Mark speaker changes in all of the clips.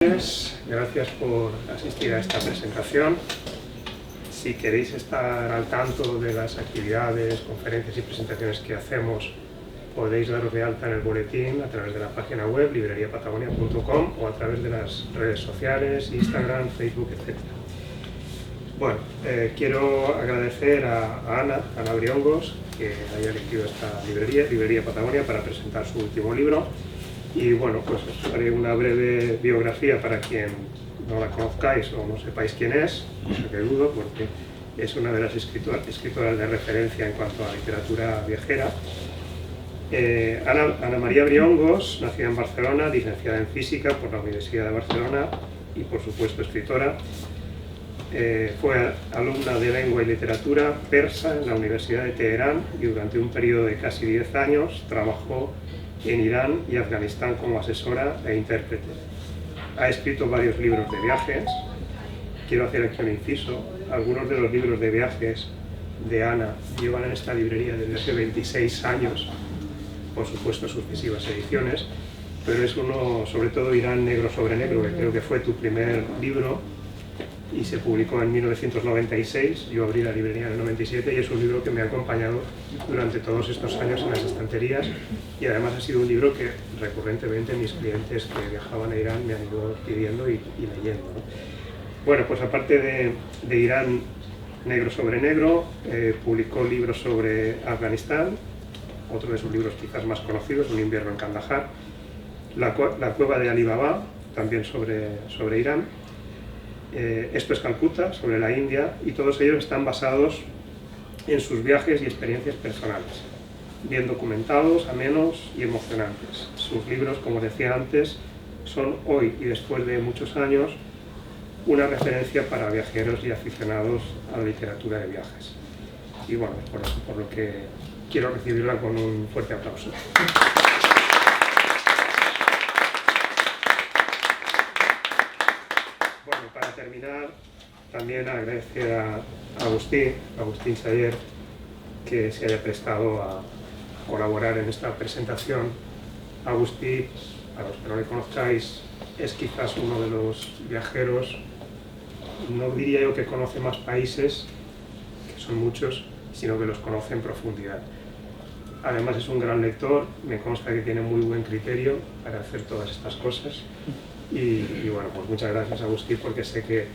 Speaker 1: Gracias por asistir a esta presentación. Si queréis estar al tanto de las actividades, conferencias y presentaciones que hacemos, podéis daros de alta en el boletín a través de la página web libreriapatagonia.com o a través de las redes sociales, Instagram, Facebook, etc. Bueno, quiero agradecer a Ana Briongos, que haya elegido esta Librería Patagonia, para presentar su último libro. Y bueno, pues os haré una breve biografía para quien no la conozcáis o no sepáis quién es, cosa que dudo, porque es una de las escritoras de referencia en cuanto a literatura viajera. Ana María Briongos, nacida en Barcelona, licenciada en Física por la Universidad de Barcelona y por supuesto escritora. Fue alumna de Lengua y Literatura persa en la Universidad de Teherán y durante un periodo de casi 10 años trabajó en Irán y Afganistán como asesora e intérprete. Ha escrito varios libros de viajes. Quiero hacer aquí un inciso. Algunos de los libros de viajes de Ana llevan en esta librería desde hace 26 años, por supuesto sucesivas ediciones, pero es uno, sobre todo Irán negro sobre negro, que creo que fue tu primer libro y se publicó en 1996, yo abrí la librería en el 97 y es un libro que me ha acompañado durante todos estos años en las estanterías y además ha sido un libro que recurrentemente mis clientes que viajaban a Irán me han ido pidiendo y leyendo, ¿no? Bueno, pues aparte de Irán negro sobre negro, publicó libros sobre Afganistán, otro de sus libros quizás más conocidos, Un invierno en Kandahar, La cueva de Ali Baba, también sobre Irán, Esto es Calcuta, sobre la India, y todos ellos están basados en sus viajes y experiencias personales, bien documentados, amenos y emocionantes. Sus libros, como decía antes, son hoy y después de muchos años una referencia para viajeros y aficionados a la literatura de viajes. Y bueno, por lo que quiero recibirla con un fuerte aplauso. Bueno, para terminar, también agradecer a Agustín Sayer, que se haya prestado a colaborar en esta presentación. Agustín, a los que no le conozcáis, es quizás uno de los viajeros, no diría yo que conoce más países, que son muchos, sino que los conoce en profundidad. Además es un gran lector, me consta que tiene muy buen criterio para hacer todas estas cosas. Y bueno, pues muchas gracias, Agustín, porque sé que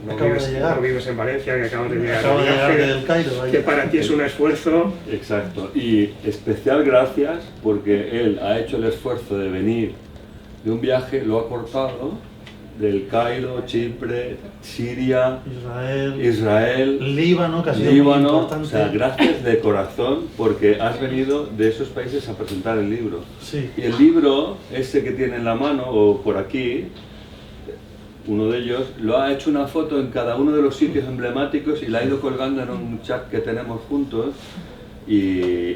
Speaker 1: no vives en Valencia, que acabas de llegar
Speaker 2: del Cairo,
Speaker 1: que para ti es un esfuerzo.
Speaker 3: Exacto, y especial gracias porque él ha hecho el esfuerzo de venir de un viaje, lo ha cortado del Cairo, Chipre, Siria, Israel,
Speaker 2: Líbano, que ha sido muy importante.
Speaker 3: O sea, gracias de corazón porque has venido de esos países a presentar el libro.
Speaker 2: Sí.
Speaker 3: Y el libro, ese que tiene en la mano o por aquí, uno de ellos, lo ha hecho una foto en cada uno de los sitios emblemáticos y la ha ido colgando en un chat que tenemos juntos.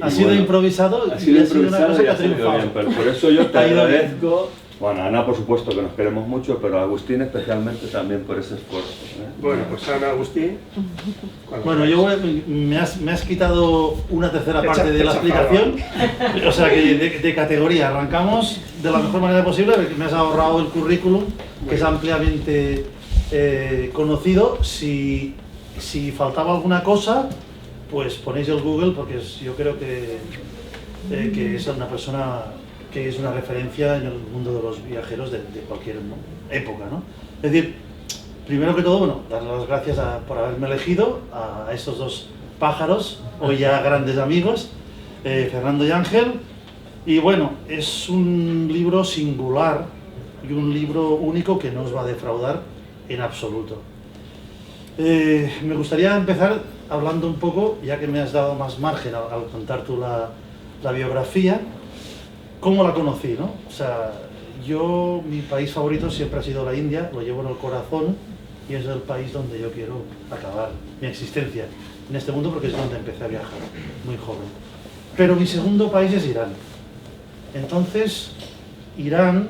Speaker 2: Ha sido improvisado
Speaker 3: y ha sido una cosa
Speaker 2: que ha triunfado.
Speaker 3: Bien, pero por eso yo te agradezco. Bueno, Ana por supuesto que nos queremos mucho, pero a Agustín especialmente también por ese esfuerzo, ¿eh?
Speaker 1: Bueno, pues Ana, Agustín.
Speaker 2: Bueno, me has quitado una tercera parte de la explicación, o sea que de categoría. Arrancamos de la mejor manera posible, porque me has ahorrado el currículum, que es ampliamente conocido. Si faltaba alguna cosa, pues ponéis el Google, porque yo creo que es una persona que es una referencia en el mundo de los viajeros de cualquier época, ¿no? Es decir, primero que todo, bueno, dar las gracias por haberme elegido a estos dos pájaros, hoy ya grandes amigos, Fernando y Ángel. Y bueno, es un libro singular y un libro único que no os va a defraudar en absoluto. Me gustaría empezar hablando un poco, ya que me has dado más margen al contar tú la biografía, cómo la conocí, ¿no? O sea, mi país favorito siempre ha sido la India, lo llevo en el corazón y es el país donde yo quiero acabar mi existencia en este mundo, porque es donde empecé a viajar, muy joven. Pero mi segundo país es Irán. Entonces, Irán,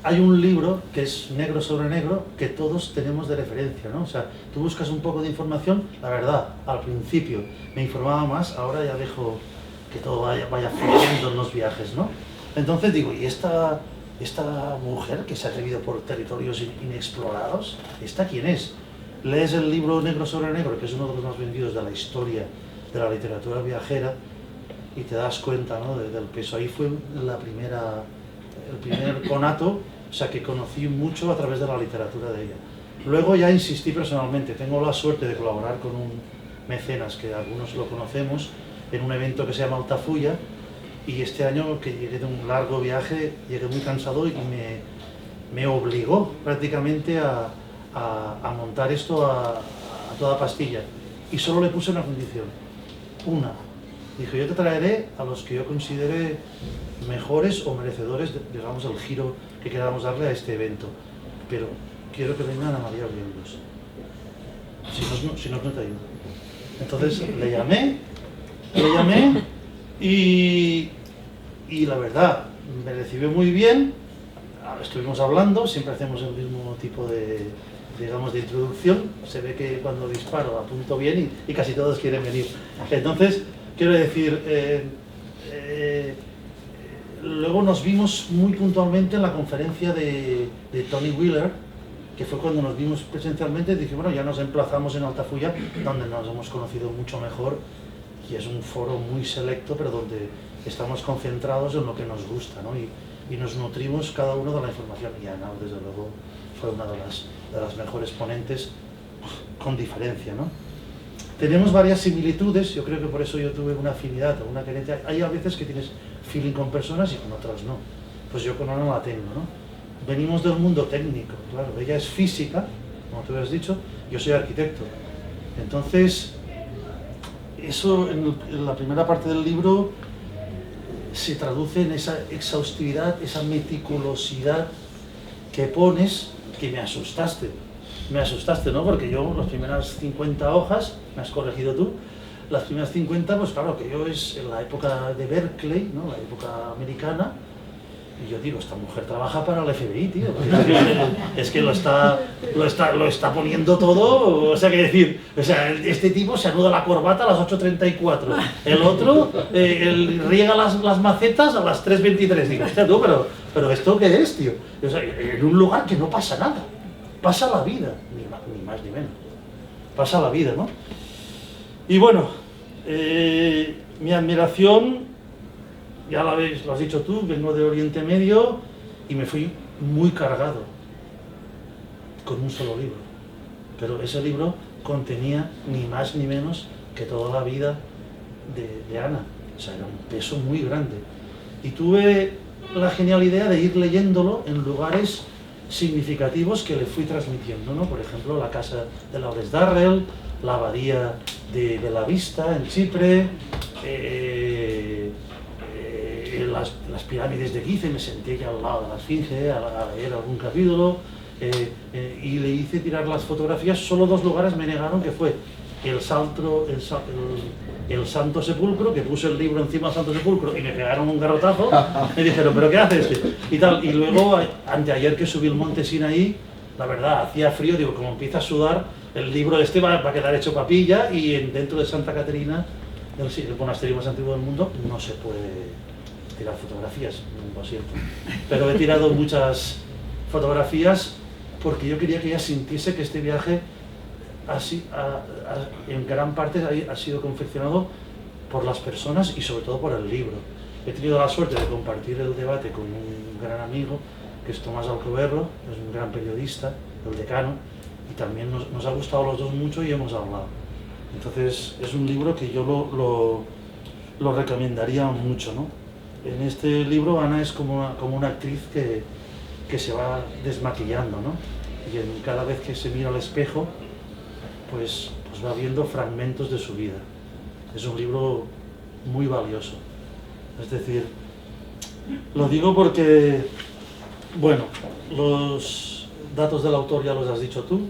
Speaker 2: hay un libro que es Negro sobre Negro que todos tenemos de referencia, ¿no? O sea, tú buscas un poco de información, la verdad, al principio me informaba más, ahora ya dejo que todo vaya fluyendo en los viajes, ¿no? Entonces digo, ¿y esta esta mujer que se ha atrevido por territorios inexplorados, ¿esta quién es? Lees el libro Negro sobre Negro, que es uno de los más vendidos de la historia de la literatura viajera, y te das cuenta, ¿no?, del peso. Ahí fue el primer conato, o sea, que conocí mucho a través de la literatura de ella. Luego ya insistí personalmente, tengo la suerte de colaborar con un mecenas, que algunos lo conocemos, en un evento que se llama Altafulla, y este año que llegué de un largo viaje, llegué muy cansado y me obligó prácticamente a montar esto a toda pastilla, y solo le puse una condición, dijo: yo te traeré a los que yo considere mejores o merecedores, digamos, el giro que queramos darle a este evento, pero quiero que vengan a María Orientos, si no te ayudo. Entonces le llamé y la verdad me recibió muy bien. Estuvimos hablando, siempre hacemos el mismo tipo de, digamos, de introducción. Se ve que cuando disparo apunto bien y casi todos quieren venir. Entonces, quiero decir, luego nos vimos muy puntualmente en la conferencia de Tony Wheeler, que fue cuando nos vimos presencialmente. Dije, bueno, ya nos emplazamos en Altafulla, donde nos hemos conocido mucho mejor, y es un foro muy selecto, pero donde estamos concentrados en lo que nos gusta, ¿no? Y nos nutrimos cada uno de la información. Y Ana, desde luego, fue una de las mejores ponentes, con diferencia, ¿no? Tenemos varias similitudes, yo creo que por eso yo tuve una afinidad o una querencia. Hay a veces que tienes feeling con personas y con otras no. Pues yo con Ana la tengo, ¿no? Venimos del mundo técnico, claro, ella es física, como tú has dicho, yo soy arquitecto. Entonces, eso en la primera parte del libro se traduce en esa exhaustividad, esa meticulosidad que pones, que me asustaste, ¿no? Porque yo, las primeras 50 hojas, me has corregido tú, las primeras 50, pues claro, que yo es en la época de Berkeley, ¿no?, la época americana, y yo digo, esta mujer trabaja para el FBI, tío, es que lo está poniendo todo, o sea, que decir, o sea, este tipo se anuda la corbata a las 8:34, el otro riega las macetas a las 3:23, digo, hostia, tú, pero ¿esto qué es, tío? O sea, en un lugar que no pasa nada, pasa la vida, ni más ni menos, pasa la vida, ¿no? Y bueno, mi admiración, ya lo has dicho tú, vengo de Oriente Medio y me fui muy cargado con un solo libro, pero ese libro contenía ni más ni menos que toda la vida de Ana, o sea, era un peso muy grande, y tuve la genial idea de ir leyéndolo en lugares significativos que le fui transmitiendo, ¿no? Por ejemplo, la casa de Lawrence Darrell, la abadía de Bellavista en Chipre, las pirámides de Gizeh. Me senté ya al lado de la Esfinge a leer algún capítulo, y le hice tirar las fotografías. Solo 2 lugares me negaron, que fue el Santo Sepulcro, que puse el libro encima del Santo Sepulcro y me pegaron un garrotazo. Me dijeron, ¿pero qué haces? Y tal. Y luego, anteayer que subí el monte Sinaí, la verdad, hacía frío, digo, como empieza a sudar, el libro este va a quedar hecho papilla, y dentro de Santa Caterina, el monasterio más antiguo del mundo, no se puede tirar fotografías, lo siento. Pero he tirado muchas fotografías porque yo quería que ella sintiese que este viaje en gran parte ha sido confeccionado por las personas y sobre todo por el libro. He tenido la suerte de compartir el debate con un gran amigo, que es Tomás Alcoberro, es un gran periodista, el decano, y también nos ha gustado a los dos mucho y hemos hablado. Entonces es un libro que yo lo recomendaría mucho, ¿no? En este libro Ana es como una actriz que se va desmaquillando, ¿no? Y cada vez que se mira al espejo, pues va viendo fragmentos de su vida. Es un libro muy valioso. Es decir, lo digo porque, bueno, los datos del autor ya los has dicho tú.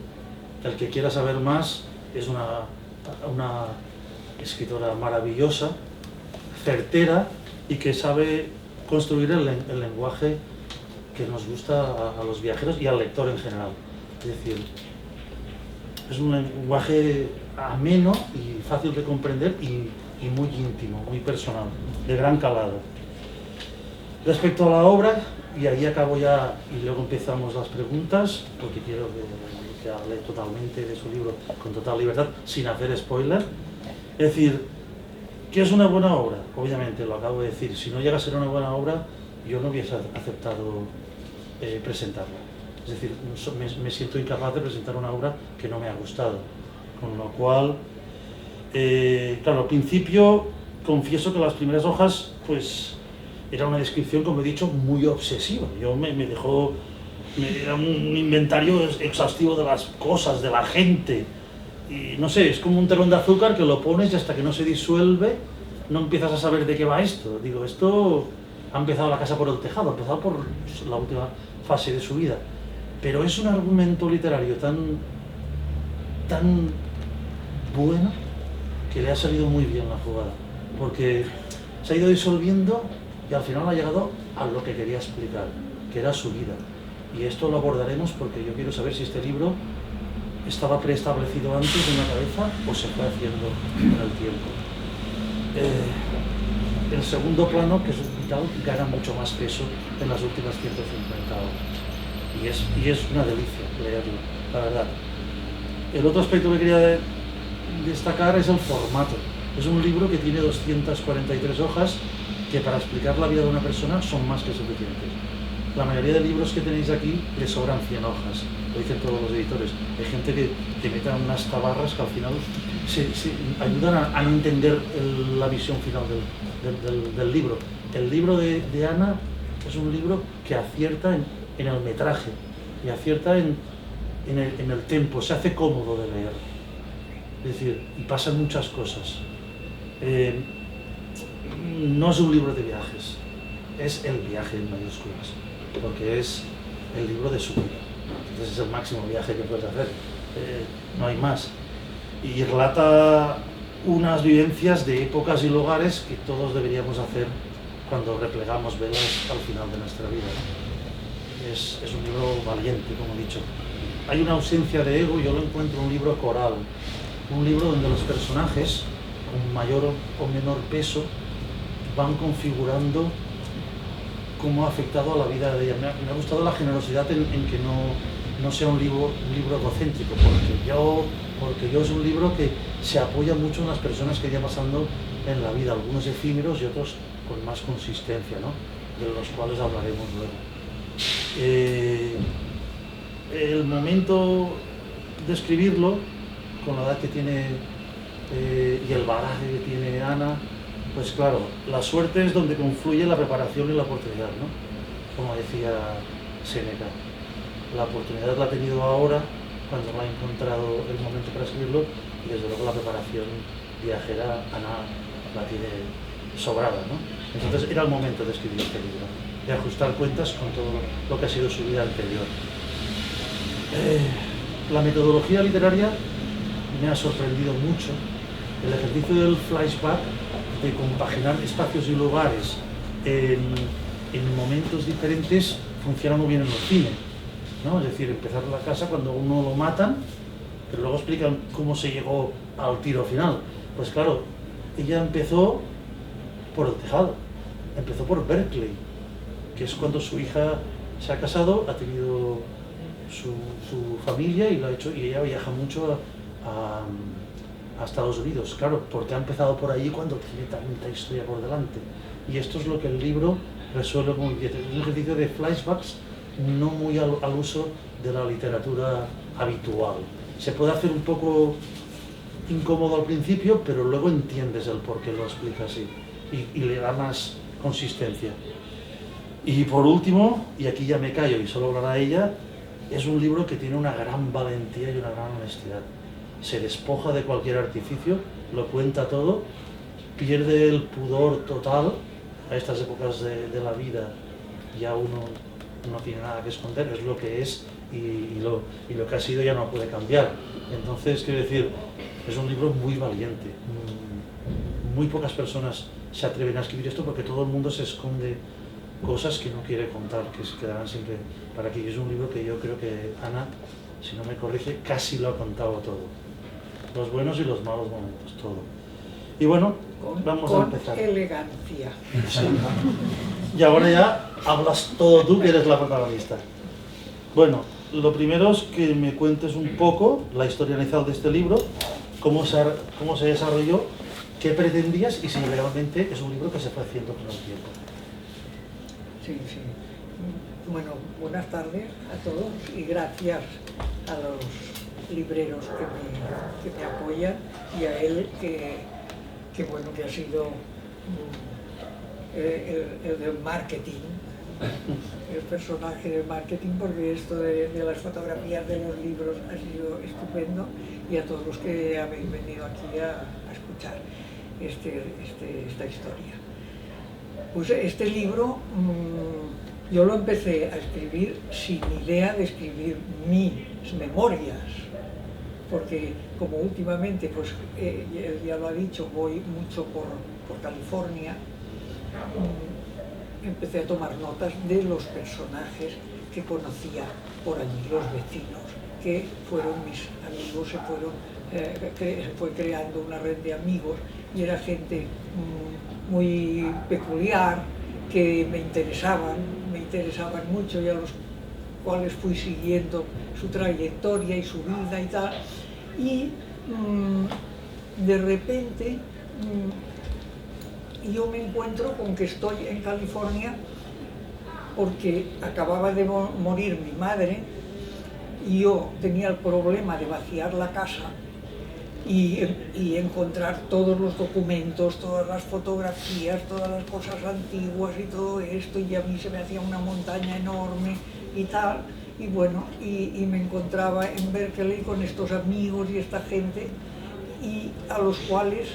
Speaker 2: El que quiera saber más, es una escritora maravillosa, certera, y que sabe construir el lenguaje que nos gusta a los viajeros y al lector en general. Es decir, es un lenguaje ameno y fácil de comprender y muy íntimo, muy personal, de gran calado. Respecto a la obra, y ahí acabo ya, y luego empezamos las preguntas, porque quiero que hable totalmente de su libro con total libertad, sin hacer spoiler. Es decir, ¿qué es una buena obra? Obviamente, lo acabo de decir, si no llega a ser una buena obra, yo no hubiese aceptado presentarla. Es decir, me siento incapaz de presentar una obra que no me ha gustado. Con lo cual, claro, al principio confieso que las primeras hojas, pues, era una descripción, como he dicho, muy obsesiva. Era un inventario exhaustivo de las cosas, de la gente. Y no sé, es como un telón de azúcar que lo pones y hasta que no se disuelve, no empiezas a saber de qué va esto. Digo, esto ha empezado la casa por el tejado, ha empezado por la última fase de su vida. Pero es un argumento literario tan bueno que le ha salido muy bien la jugada, porque se ha ido disolviendo y al final ha llegado a lo que quería explicar, que era su vida. Y esto lo abordaremos porque yo quiero saber si este libro estaba preestablecido antes en la cabeza o se fue haciendo con el tiempo. El segundo plano, que es vital, gana mucho más peso en las últimas 150 horas. Y es una delicia leerlo, la verdad. El otro aspecto que quería destacar es el formato. Es un libro que tiene 243 hojas, que para explicar la vida de una persona son más que suficientes. La mayoría de libros que tenéis aquí le sobran 100 hojas, lo dicen todos los editores. Hay gente que mete unas tabarras que al final se ayudan a no entender la visión final del libro. El libro de Ana es un libro que acierta en el metraje y acierta en el tempo, se hace cómodo de leer. Es decir, y pasan muchas cosas. No es un libro de viajes, es el viaje en mayúsculas, porque es el libro de su vida. Entonces es el máximo viaje que puedes hacer, no hay más. Y relata unas vivencias de épocas y lugares que todos deberíamos hacer cuando replegamos velas al final de nuestra vida, ¿no? Es un libro valiente, como he dicho. Hay una ausencia de ego, yo lo encuentro un libro coral, un libro donde los personajes, con mayor o menor peso, van configurando cómo ha afectado a la vida de ella. Me ha gustado la generosidad en que no sea un libro egocéntrico, porque yo es un libro que se apoya mucho en las personas que ya pasando en la vida, algunos efímeros y otros con más consistencia, ¿no? De los cuales hablaremos luego. El momento de escribirlo, con la edad que tiene y el bagaje que tiene Ana, pues claro, la suerte es donde confluye la preparación y la oportunidad, ¿no? Como decía Séneca. La oportunidad la ha tenido ahora, cuando no ha encontrado el momento para escribirlo, y desde luego la preparación viajera Ana la tiene sobrada, ¿no? Entonces era el momento de escribir este libro, de ajustar cuentas con todo lo que ha sido su vida anterior. La metodología literaria me ha sorprendido mucho. El ejercicio del flashback, de compaginar espacios y lugares en momentos diferentes, funciona muy bien en el cine, ¿no? Es decir, empezar la casa cuando uno lo matan, pero luego explican cómo se llegó al tiro final. Pues claro, ella empezó por el tejado, empezó por Berkeley, que es cuando su hija se ha casado, ha tenido su familia y lo ha hecho, y ella viaja mucho a Estados Unidos, claro, porque ha empezado por allí cuando tiene tanta historia por delante. Y esto es lo que el libro resuelve muy bien. Es un ejercicio de flashbacks no muy al uso de la literatura habitual. Se puede hacer un poco incómodo al principio, pero luego entiendes el por qué lo explica así y le da más consistencia. Y por último, y aquí ya me callo y solo hablará ella, es un libro que tiene una gran valentía y una gran honestidad. Se despoja de cualquier artificio, lo cuenta todo, pierde el pudor total. A estas épocas de la vida ya uno no tiene nada que esconder, es lo que es y lo que ha sido ya no puede cambiar. Entonces, quiero decir, es un libro muy valiente. Muy pocas personas se atreven a escribir esto porque todo el mundo se esconde cosas que no quiere contar, que se quedarán siempre para aquí. Es un libro que yo creo que Ana, si no me corrige, casi lo ha contado todo. Los buenos y los malos momentos, todo. Y bueno, vamos a empezar.
Speaker 4: Con elegancia.
Speaker 2: Sí. Y ahora ya hablas todo tú, que eres la protagonista. Bueno, lo primero es que me cuentes un poco la historia inicial de este libro, cómo se desarrolló, qué pretendías y si realmente es un libro que se fue haciendo con el tiempo.
Speaker 4: Sí, sí. Bueno, buenas tardes a todos y gracias a los libreros que me apoyan y a él que bueno, que ha sido el del marketing, el personaje del marketing, porque esto de las fotografías de los libros ha sido estupendo, y a todos los que habéis venido aquí a escuchar esta historia. Pues este libro yo lo empecé a escribir sin idea de escribir mis memorias, porque como últimamente, pues él ya lo ha dicho, voy mucho por California, empecé a tomar notas de los personajes que conocía por allí, los vecinos, que fueron mis amigos, se fue creando una red de amigos, y era gente muy peculiar, que me interesaban mucho, y a los cuales fui siguiendo su trayectoria y su vida y tal, y de repente yo me encuentro con que estoy en California porque acababa de morir mi madre y yo tenía el problema de vaciar la casa y encontrar todos los documentos, todas las fotografías, todas las cosas antiguas y todo esto, y a mí se me hacía una montaña enorme y tal, y bueno, y me encontraba en Berkeley con estos amigos y esta gente, y a los cuales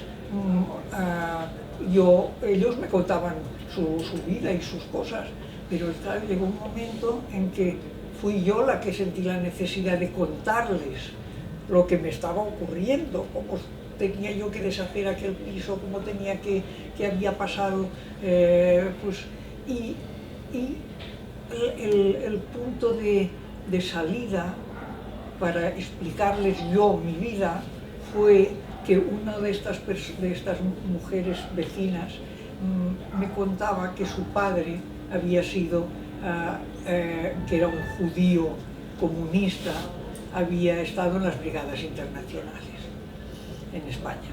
Speaker 4: ellos me contaban su vida y sus cosas, pero llegó un momento en que fui yo la que sentí la necesidad de contarles lo que me estaba ocurriendo, cómo tenía yo que deshacer aquel piso, cómo tenía que había pasado, y el punto de salida para explicarles yo mi vida fue que una de estas mujeres vecinas me contaba que su padre había sido, que era un judío comunista, había estado en las brigadas internacionales en España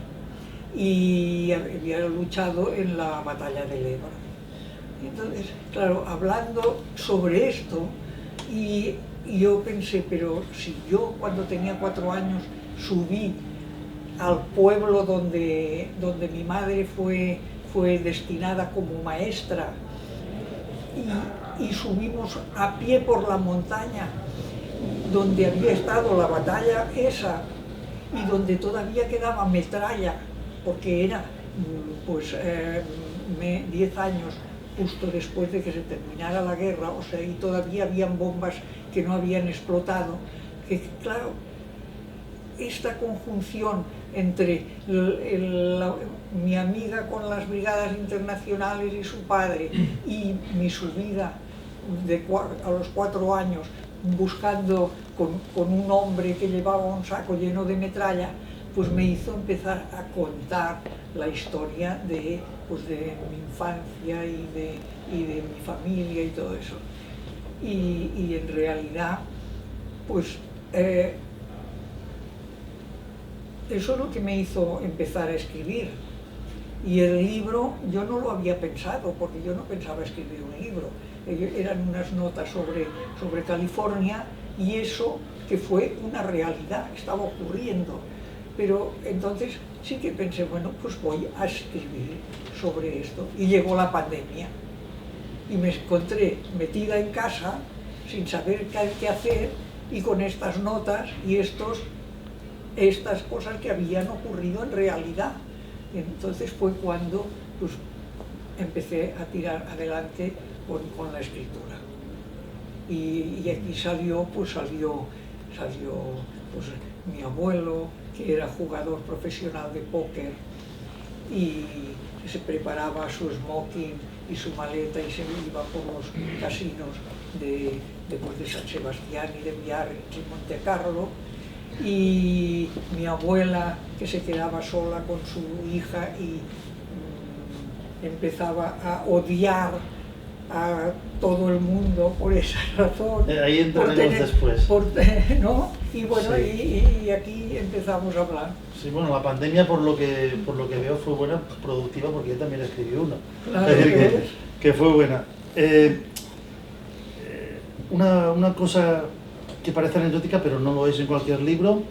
Speaker 4: y había luchado en la batalla del Ebro. Entonces, claro, hablando sobre esto, y yo pensé, pero si yo cuando tenía 4 años subí al pueblo donde mi madre fue destinada como maestra, y subimos a pie por la montaña donde había estado la batalla esa y donde todavía quedaba metralla, porque era 10 años justo después de que se terminara la guerra, o sea, y todavía habían bombas que no habían explotado, que claro, esta conjunción entre mi amiga con las brigadas internacionales y su padre, y mi subida a los 4 años buscando con un hombre que llevaba un saco lleno de metralla, pues me hizo empezar a contar la historia de mi infancia y de mi familia y todo eso. Y en realidad, pues eso es lo que me hizo empezar a escribir. Y el libro yo no lo había pensado, porque yo no pensaba escribir un libro. Eran unas notas sobre California, y eso que fue una realidad, estaba ocurriendo. Pero entonces sí que pensé, bueno, pues voy a escribir sobre esto. Y llegó la pandemia y me encontré metida en casa sin saber qué hacer, y con estas notas y estas cosas que habían ocurrido en realidad. Y entonces fue cuando pues, empecé a tirar adelante con la escritura. Y aquí salió mi abuelo, que era jugador profesional de póker, y se preparaba su smoking y su maleta y se iba por los casinos de San Sebastián y de Biarritz y Monte Carlo, y mi abuela, que se quedaba sola con su hija y empezaba a odiar a todo el mundo por esa razón.
Speaker 2: Ahí entraremos después.
Speaker 4: ¿No? Y bueno,
Speaker 2: Sí.
Speaker 4: y aquí empezamos a hablar.
Speaker 2: Sí, bueno, la pandemia por lo que veo fue buena, productiva, porque yo también escribí uno.
Speaker 4: Claro,
Speaker 2: Es decir, que fue buena. Una cosa que parece anecdótica, pero no lo es en cualquier libro,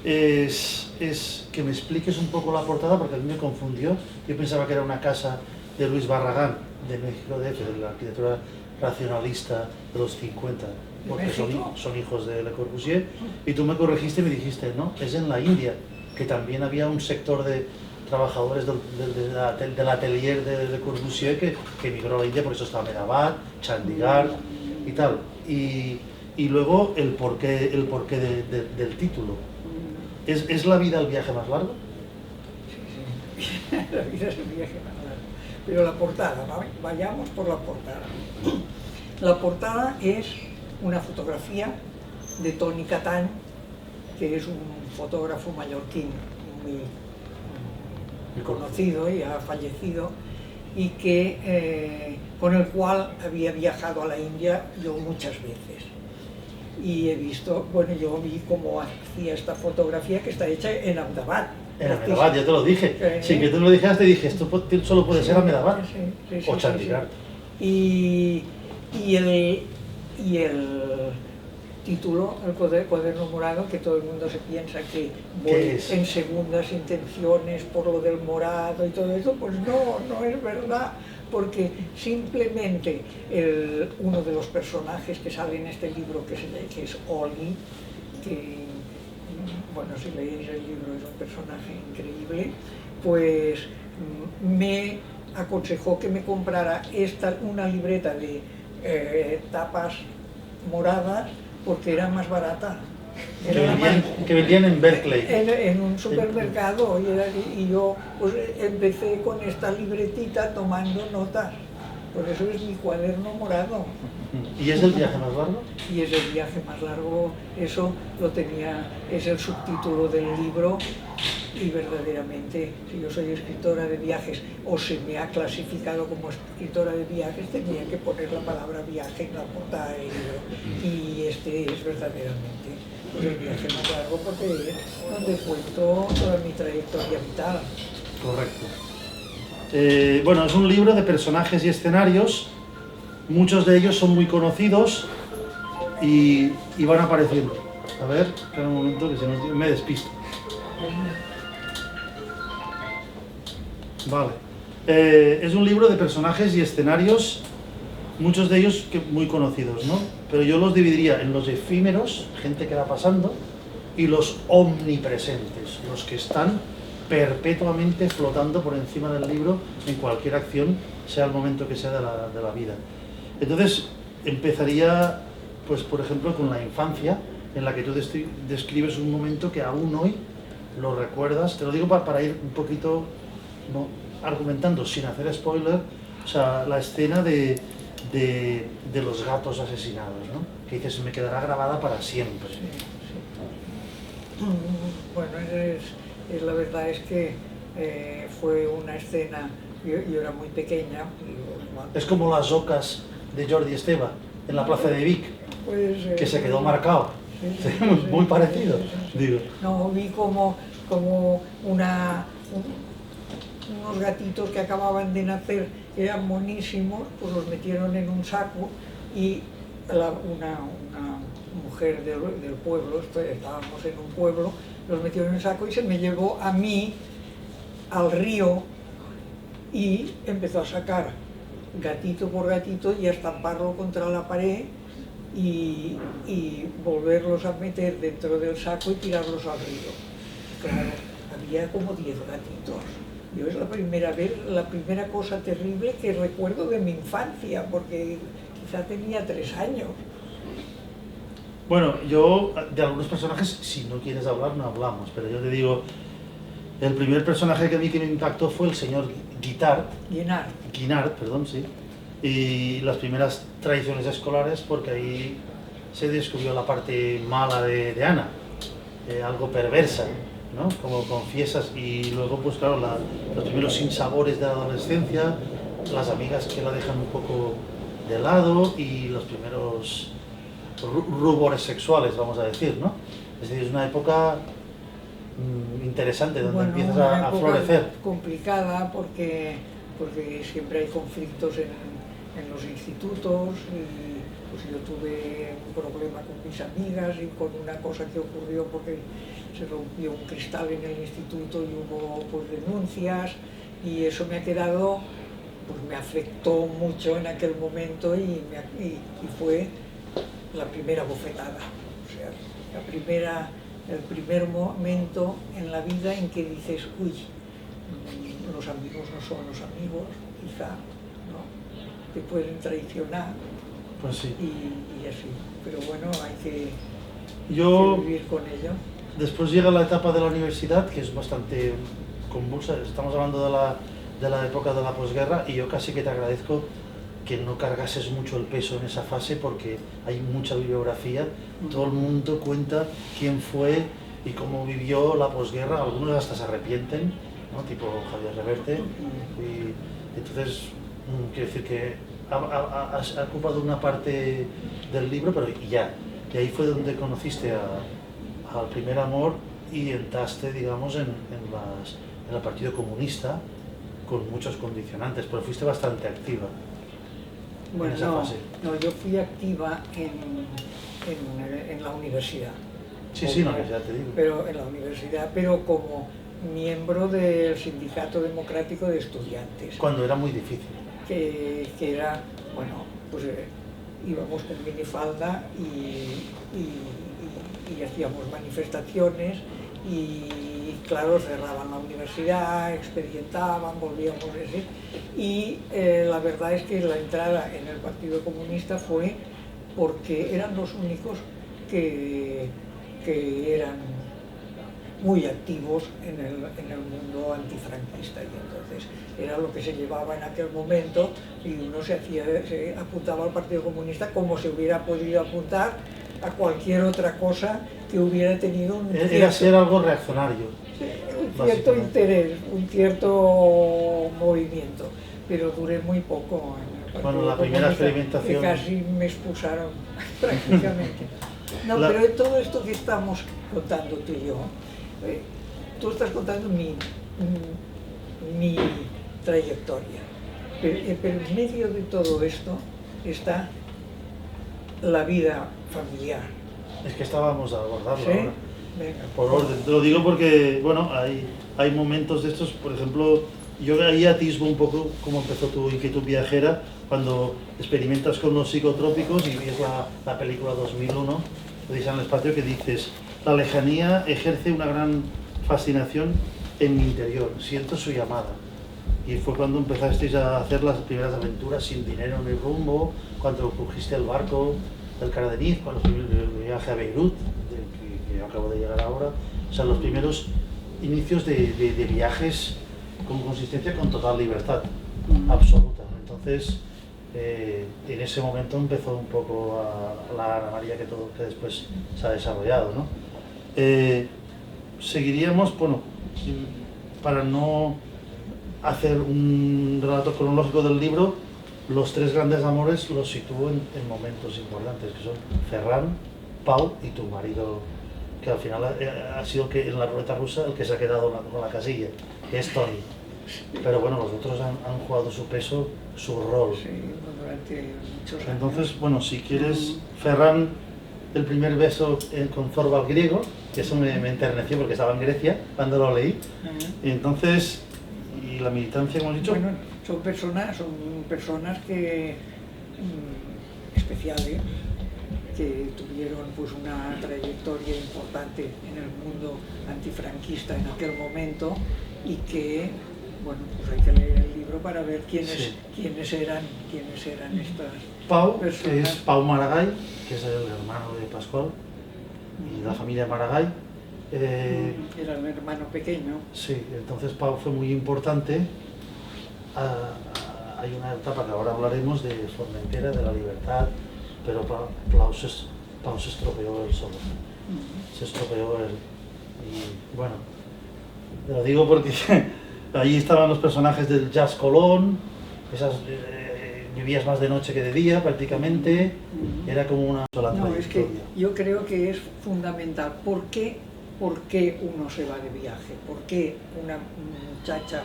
Speaker 2: es que me expliques un poco la portada, porque a mí me confundió. Yo pensaba que era una casa de Luis Barragán, de México DF, de la arquitectura racionalista de los 50, porque son hijos de Le Corbusier, y tú me corregiste y me dijiste, no, es en la India, que también había un sector de trabajadores del atelier de Le Corbusier que emigró a la India, por eso estaba Ahmedabad, Chandigarh y tal. Y luego el porqué del título. ¿Es la vida el viaje más largo?
Speaker 4: Sí, la vida es el viaje más largo. Pero la portada, vayamos por la portada. La portada es una fotografía de Toni Catán, que es un fotógrafo mallorquín muy conocido y ha fallecido, y que, con el cual había viajado a la India yo muchas veces. Y he visto, bueno, yo vi cómo hacía esta fotografía, que está hecha en Ahmedabad.
Speaker 2: En Ahmedabad, ya te lo dije. Sin que tú me lo dijeras, te dije, esto solo puede ser Ahmedabad o Chandigarh.
Speaker 4: Y el título, el cuaderno morado, que todo el mundo se piensa que voy en segundas intenciones por lo del morado y todo eso, pues no es verdad, porque simplemente uno de los personajes que sale en este libro, que es Olgi, que, bueno, si leéis el libro es un personaje increíble, pues me aconsejó que me comprara una libreta de tapas moradas, porque era más barata.
Speaker 2: Que vendían en Berkeley.
Speaker 4: En un supermercado, y yo pues empecé con esta libretita tomando notas. Por eso es mi cuaderno morado.
Speaker 2: ¿Y es el viaje más largo?
Speaker 4: Y es el viaje más largo, eso es el subtítulo del libro, y verdaderamente, si yo soy escritora de viajes o se me ha clasificado como escritora de viajes, tenía que poner la palabra viaje en la portada del libro. Y este es verdaderamente el viaje más largo, porque es donde cuento toda mi trayectoria vital.
Speaker 2: Correcto. Bueno, es un libro de personajes y escenarios. Muchos de ellos son muy conocidos y van apareciendo. A ver, espera un momento que me despisto. Vale. Es un libro de personajes y escenarios, muchos de ellos muy conocidos, ¿no? Pero yo los dividiría en los efímeros, gente que va pasando, y los omnipresentes, los que están perpetuamente flotando por encima del libro en cualquier acción, sea el momento que sea de la vida. Entonces, empezaría, pues, por ejemplo, con la infancia, en la que tú describes un momento que aún hoy lo recuerdas. Te lo digo para ir un poquito argumentando, sin hacer spoiler, o sea, la escena de los gatos asesinados, ¿no? Que dices, me quedará grabada para siempre.
Speaker 4: Sí. Bueno, la verdad es que fue una escena, yo era muy pequeña.
Speaker 2: Es como las ocas de Jordi Esteve en la plaza de Vic, que se quedó marcado. Muy parecido, digo.
Speaker 4: No, vi como unos gatitos que acababan de nacer, eran monísimos, pues los metieron en un saco, y una mujer del pueblo, estábamos en un pueblo, los metieron en un saco y se me llevó a mí al río y empezó a sacar gatito por gatito y a estamparlo contra la pared y volverlos a meter dentro del saco y tirarlos al río. Claro, había como 10 gatitos. Yo es la primera cosa terrible que recuerdo de mi infancia, porque quizá tenía 3 años.
Speaker 2: Bueno, yo de algunos personajes, si no quieres hablar, no hablamos, pero yo te digo, el primer personaje que a mí que me impactó fue el señor Guinart, perdón, sí. Y las primeras tradiciones escolares, porque ahí se descubrió la parte mala de Ana, algo perversa, ¿no? Como confiesas, y luego, pues claro, los primeros sinsabores de la adolescencia, las amigas que la dejan un poco de lado y los primeros rubores sexuales, vamos a decir, ¿no? Es decir, es una época interesante donde
Speaker 4: Bueno,
Speaker 2: empiezas
Speaker 4: una
Speaker 2: a
Speaker 4: época
Speaker 2: florecer.
Speaker 4: complicada porque siempre hay conflictos en los institutos y pues yo tuve un problema con mis amigas y con una cosa que ocurrió porque se rompió un cristal en el instituto y hubo pues denuncias y eso me ha quedado, pues me afectó mucho en aquel momento y fue la primera bofetada, o sea, el primer momento en la vida en que dices, uy, los amigos no son los amigos, quizá, ¿no? Te pueden traicionar.
Speaker 2: Pues sí.
Speaker 4: Y así, pero bueno, hay que vivir con ello.
Speaker 2: Después llega la etapa de la universidad, que es bastante convulsa, estamos hablando de la época de la posguerra, y yo casi que te agradezco que no cargases mucho el peso en esa fase porque hay mucha bibliografía, todo el mundo cuenta quién fue y cómo vivió la posguerra, algunos hasta se arrepienten, ¿no? Tipo Javier Reverte, y entonces quiero decir que ha ocupado una parte del libro, pero ya, y ahí fue donde conociste al primer amor y entraste, digamos, en el Partido Comunista con muchos condicionantes, pero fuiste bastante activa.
Speaker 4: Bueno,
Speaker 2: en esa fase.
Speaker 4: No, yo fui activa en la universidad.
Speaker 2: Sí, sí, no, ya te digo.
Speaker 4: Pero en la universidad, pero como miembro del Sindicato Democrático de Estudiantes.
Speaker 2: Cuando era muy difícil.
Speaker 4: Que era, bueno, pues íbamos con minifalda y hacíamos manifestaciones y claro, cerraban la universidad, expedientaban, volvíamos a decir. Y la verdad es que la entrada en el Partido Comunista fue porque eran los únicos que eran muy activos en el mundo antifranquista y entonces era lo que se llevaba en aquel momento y uno se apuntaba al Partido Comunista como se hubiera podido apuntar a cualquier otra cosa que hubiera tenido
Speaker 2: Era ser algo reaccionario.
Speaker 4: Un cierto interés, un cierto movimiento, pero duré muy poco en el Partido
Speaker 2: Bueno, la primera
Speaker 4: Comunista,
Speaker 2: experimentación...
Speaker 4: que casi me expulsaron prácticamente. No, pero todo esto que estamos contando tú y yo, tú estás contando mi trayectoria, pero en medio de todo esto está la vida familiar.
Speaker 2: Es que estábamos a abordarlo
Speaker 4: ¿Sí?
Speaker 2: ahora.
Speaker 4: Venga.
Speaker 2: Por orden. Te lo digo porque, bueno, hay momentos de estos, por ejemplo, yo ahí atisbo un poco cómo empezó tu inquietud viajera, cuando experimentas con los psicotrópicos y ves la película 2001, Odisea en el espacio, que dices, la lejanía ejerce una gran fascinación en mi interior, siento su llamada. Y fue cuando empezasteis a hacer las primeras aventuras sin dinero ni rumbo, cuando cogiste el barco del Caradeniz, cuando el viaje a Beirut, que yo acabo de llegar ahora, o sea, los primeros inicios de viajes con consistencia, con total libertad absoluta. Entonces, en ese momento empezó un poco la Ana María que después se ha desarrollado, ¿no? Seguiríamos, bueno, para no hacer un relato cronológico del libro, los tres grandes amores los sitúo en momentos importantes, que son Ferran, Pau y tu marido, que al final ha sido que en la ruleta rusa el que se ha quedado con la casilla, que es Tony. Pero bueno, los otros han jugado su peso, su rol.
Speaker 4: Sí, durante muchos años.
Speaker 2: Entonces, bueno, si quieres, Ferran, el primer beso con Zorba el griego, que eso me enterneció porque estaba en Grecia cuando lo leí. Y entonces, y la militancia, hemos dicho...
Speaker 4: Bueno, son personas que especiales, que tuvieron pues una trayectoria importante en el mundo antifranquista en aquel momento y que, bueno, pues hay que leer el libro para ver quiénes eran estas
Speaker 2: Pau,
Speaker 4: personas.
Speaker 2: que es Pau Maragall, que es el hermano de Pascual, y la familia Maragall.
Speaker 4: Era el hermano pequeño.
Speaker 2: Sí, entonces Pau fue muy importante. Hay una etapa que ahora hablaremos de Formentera, de la libertad, pero Pau se estropeó él solo. Se estropeó él. Y bueno, te lo digo porque allí estaban los personajes del Jazz Colón, esas vivías más de noche que de día prácticamente, era como una sola
Speaker 4: No, es que
Speaker 2: trayectoria.
Speaker 4: yo creo que es fundamental. ¿Por qué uno se va de viaje? ¿Por qué una muchacha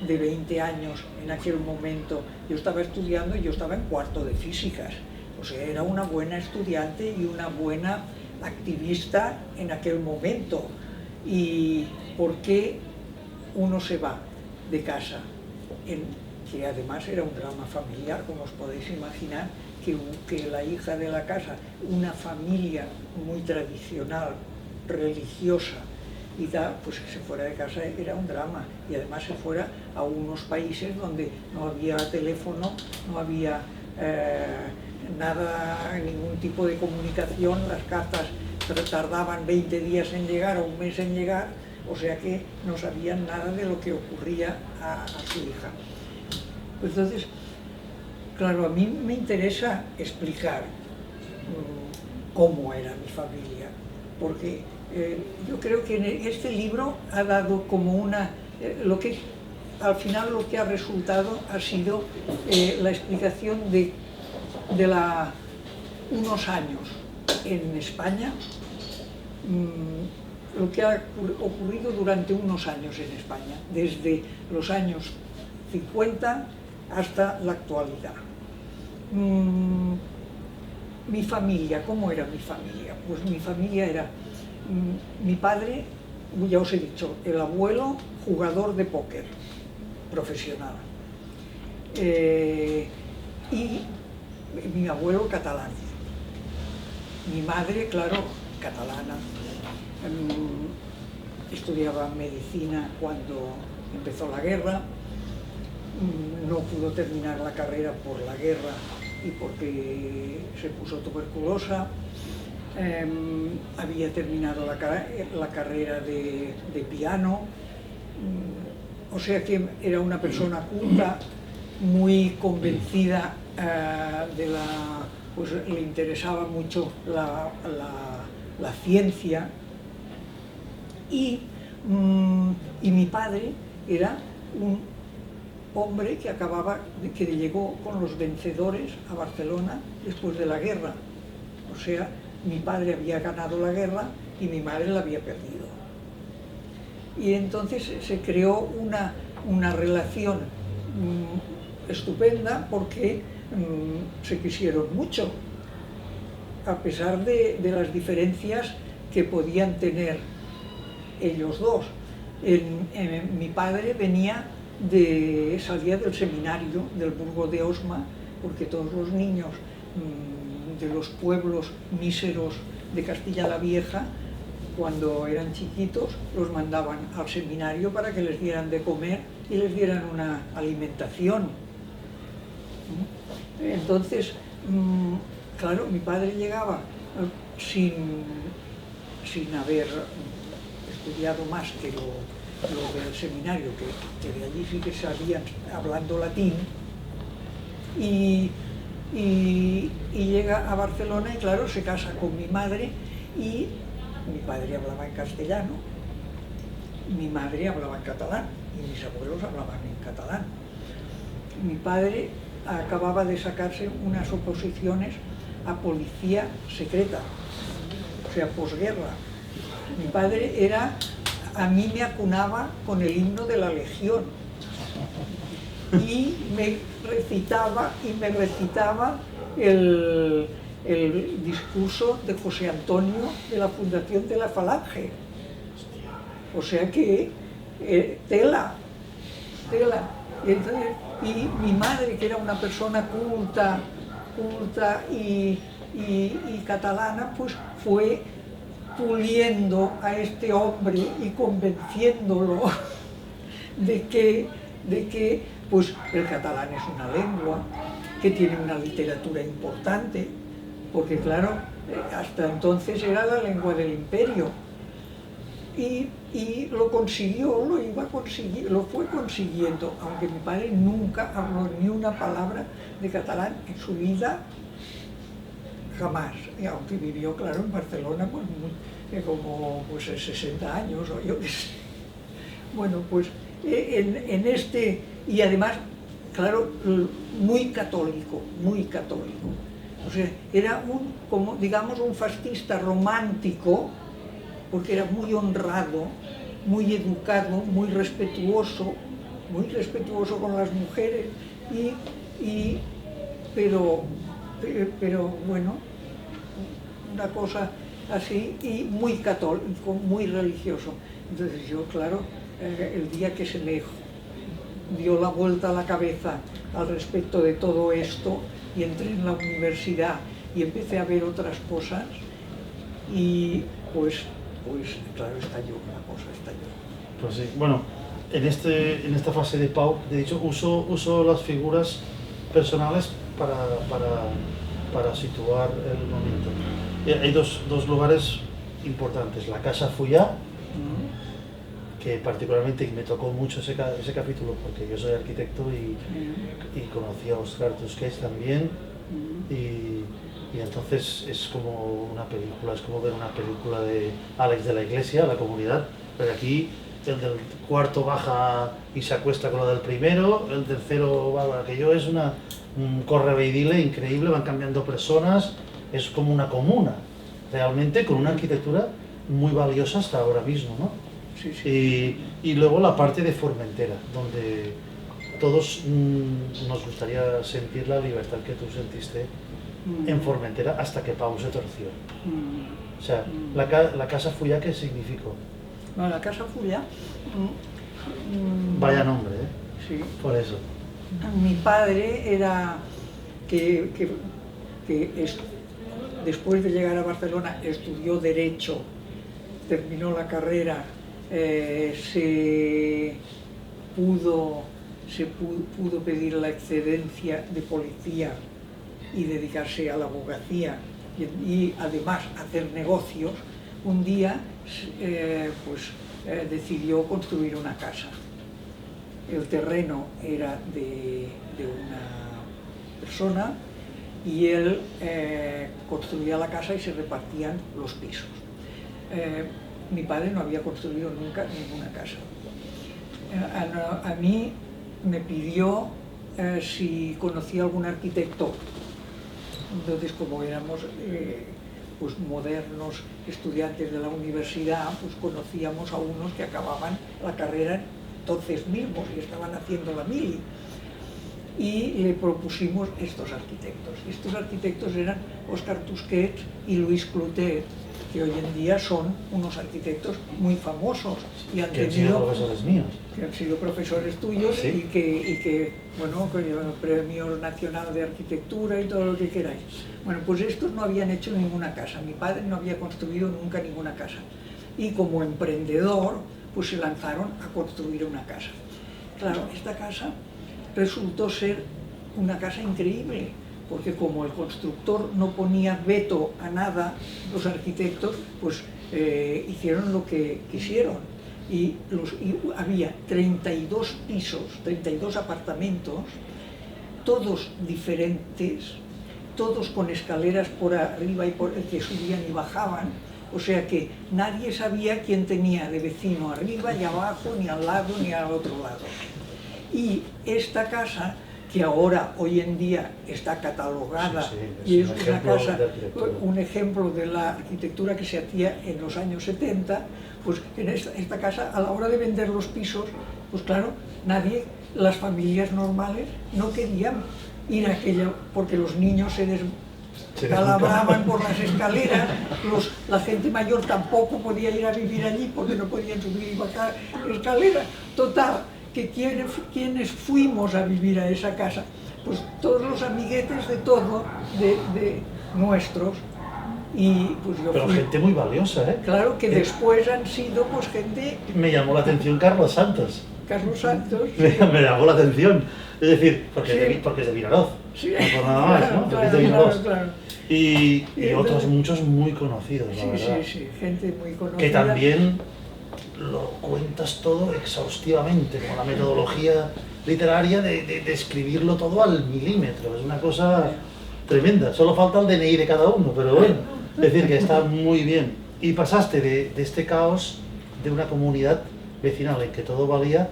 Speaker 4: de 20 años en aquel momento? Yo estaba estudiando y yo estaba en cuarto de físicas. O sea, era una buena estudiante y una buena activista en aquel momento. ¿Y por qué uno se va de casa? Que además era un drama familiar, como os podéis imaginar, que la hija de la casa, una familia muy tradicional, religiosa, y tal, pues que se fuera de casa era un drama, y además se fuera a unos países donde no había teléfono, no había nada, ningún tipo de comunicación, las cartas tardaban 20 días en llegar o un mes en llegar, o sea que no sabían nada de lo que ocurría a su hija. Entonces, claro, a mí me interesa explicar cómo era mi familia, porque yo creo que en este libro ha dado como una... al final lo que ha resultado ha sido la explicación de unos años en España, lo que ha ocurrido durante unos años en España, desde los años 50 hasta la actualidad. Mi familia, ¿cómo era mi familia? Pues mi familia era mi padre, ya os he dicho, el abuelo jugador de póker profesional, y mi abuelo catalán, mi madre, claro, catalana. Estudiaba medicina cuando empezó la guerra, no pudo terminar la carrera por la guerra y porque se puso tuberculosa. Había terminado la carrera de piano, o sea que era una persona culta, muy convencida pues le interesaba mucho la ciencia, y mi padre era un hombre que llegó con los vencedores a Barcelona después de la guerra. O sea, mi padre había ganado la guerra y mi madre la había perdido. Y entonces se creó una relación estupenda porque se quisieron mucho, a pesar de las diferencias que podían tener ellos dos. Mi padre salía del seminario del Burgo de Osma, porque todos los niños de los pueblos míseros de Castilla la Vieja, cuando eran chiquitos, los mandaban al seminario para que les dieran de comer y les dieran una alimentación. Entonces, claro, mi padre llegaba sin haber estudiado más que lo del seminario, que de allí sí que sabían hablando latín, y llega a Barcelona y claro, se casa con mi madre, y mi padre hablaba en castellano, mi madre hablaba en catalán y mis abuelos hablaban en catalán. Mi padre acababa de sacarse unas oposiciones a policía secreta, o sea, posguerra. Mi padre a mí me acunaba con el himno de la Legión y me recitaba el discurso de José Antonio de la Fundación de la Falange. O sea que tela. Y mi madre, que era una persona culta y catalana, pues fue puliendo a este hombre y convenciéndolo de que pues, el catalán es una lengua, que tiene una literatura importante, porque claro, hasta entonces era la lengua del imperio. Y lo consiguió, lo fue consiguiendo, aunque mi padre nunca habló ni una palabra de catalán en su vida, jamás, y aunque vivió, claro, en Barcelona pues, como 60 años, o yo qué sé. Bueno, pues y además claro, muy católico, muy católico. O sea, era como digamos un fascista romántico, porque era muy honrado, muy educado, muy respetuoso con las mujeres, pero bueno, una cosa así, y muy católico, muy religioso. Entonces yo, claro, el día que se me dio la vuelta a la cabeza al respecto de todo esto, y entré en la universidad y empecé a ver otras cosas, y pues claro, estalló, la cosa estalló.
Speaker 2: Pues sí, bueno, en esta fase de Pau, de hecho, uso las figuras personales para situar el momento. Hay dos lugares importantes, la Casa Fullà, que particularmente me tocó mucho ese capítulo porque yo soy arquitecto y conocí a Oscar Tusquets también, y entonces es como una película, es como ver una película de Alex de la Iglesia, La Comunidad, pero aquí el del cuarto baja y se acuesta con lo del primero, el tercero va, aquello es un correveidile increíble, van cambiando personas, es como una comuna, realmente con una arquitectura muy valiosa hasta ahora mismo, ¿no?
Speaker 4: Sí, sí.
Speaker 2: Y luego la parte de Formentera, donde todos nos gustaría sentir la libertad que tú sentiste en Formentera hasta que Pau se torció. O sea, la Casa Fullà, ¿qué significó?
Speaker 4: Bueno, la Casa Fullà...
Speaker 2: Vaya nombre, ¿eh?
Speaker 4: Sí.
Speaker 2: Por eso.
Speaker 4: Mi padre era después de llegar a Barcelona estudió Derecho, terminó la carrera, se pudo pedir la excedencia de policía y dedicarse a la abogacía y además hacer negocios. Un día decidió construir una casa. El terreno era de una persona y él construía la casa y se repartían los pisos. Mi padre no había construido nunca ninguna casa. A mí me pidió si conocía algún arquitecto. Entonces, como éramos pues modernos estudiantes de la universidad, pues conocíamos a unos que acababan la carrera entonces mismos y estaban haciendo la mili. Y le propusimos estos arquitectos. Estos arquitectos eran Oscar Tusquets y Luis Clotet, que hoy en día son unos arquitectos muy famosos y han
Speaker 2: sido profesores míos.
Speaker 4: Que han sido profesores tuyos, ¿sí? y que bueno, con el Premio Nacional de Arquitectura y todo lo que queráis. Bueno, pues estos no habían hecho ninguna casa, mi padre no había construido nunca ninguna casa. Y como emprendedor, pues se lanzaron a construir una casa. Claro, esta casa resultó ser una casa increíble, porque como el constructor no ponía veto a nada, los arquitectos pues hicieron lo que quisieron. Y había 32 pisos, 32 apartamentos, todos diferentes, todos con escaleras por arriba y que subían y bajaban, o sea que nadie sabía quién tenía de vecino arriba y abajo, ni al lado ni al otro lado. Y esta casa, que ahora, hoy en día, está catalogada y es una casa, un ejemplo de la arquitectura que se hacía en los años 70, pues en esta casa, a la hora de vender los pisos, pues claro, nadie, las familias normales, no querían ir a aquella, porque los niños se descalabraban por las escaleras, la gente mayor tampoco podía ir a vivir allí porque no podían subir y bajar escaleras. Total, que quienes fuimos a vivir a esa casa, pues todos los amiguetes de todo, de nuestros, y pues yo
Speaker 2: pero gente muy valiosa, ¿eh?
Speaker 4: Claro que después han sido pues gente...
Speaker 2: Me llamó la atención Carlos Santos.
Speaker 4: Carlos Santos.
Speaker 2: Me llamó la atención, es decir, porque,
Speaker 4: sí.
Speaker 2: porque es de Vinaroz,
Speaker 4: sí.
Speaker 2: no por nada más, ¿no?
Speaker 4: Claro,
Speaker 2: de Vinaroz.
Speaker 4: claro.
Speaker 2: Y otros muchos muy conocidos, la verdad.
Speaker 4: Sí, gente muy conocida.
Speaker 2: Que también lo cuentas todo exhaustivamente, con la metodología literaria de escribirlo todo al milímetro, es una cosa tremenda, solo falta el DNI de cada uno, pero bueno, es decir, que está muy bien. Y pasaste de este caos de una comunidad vecinal en que todo valía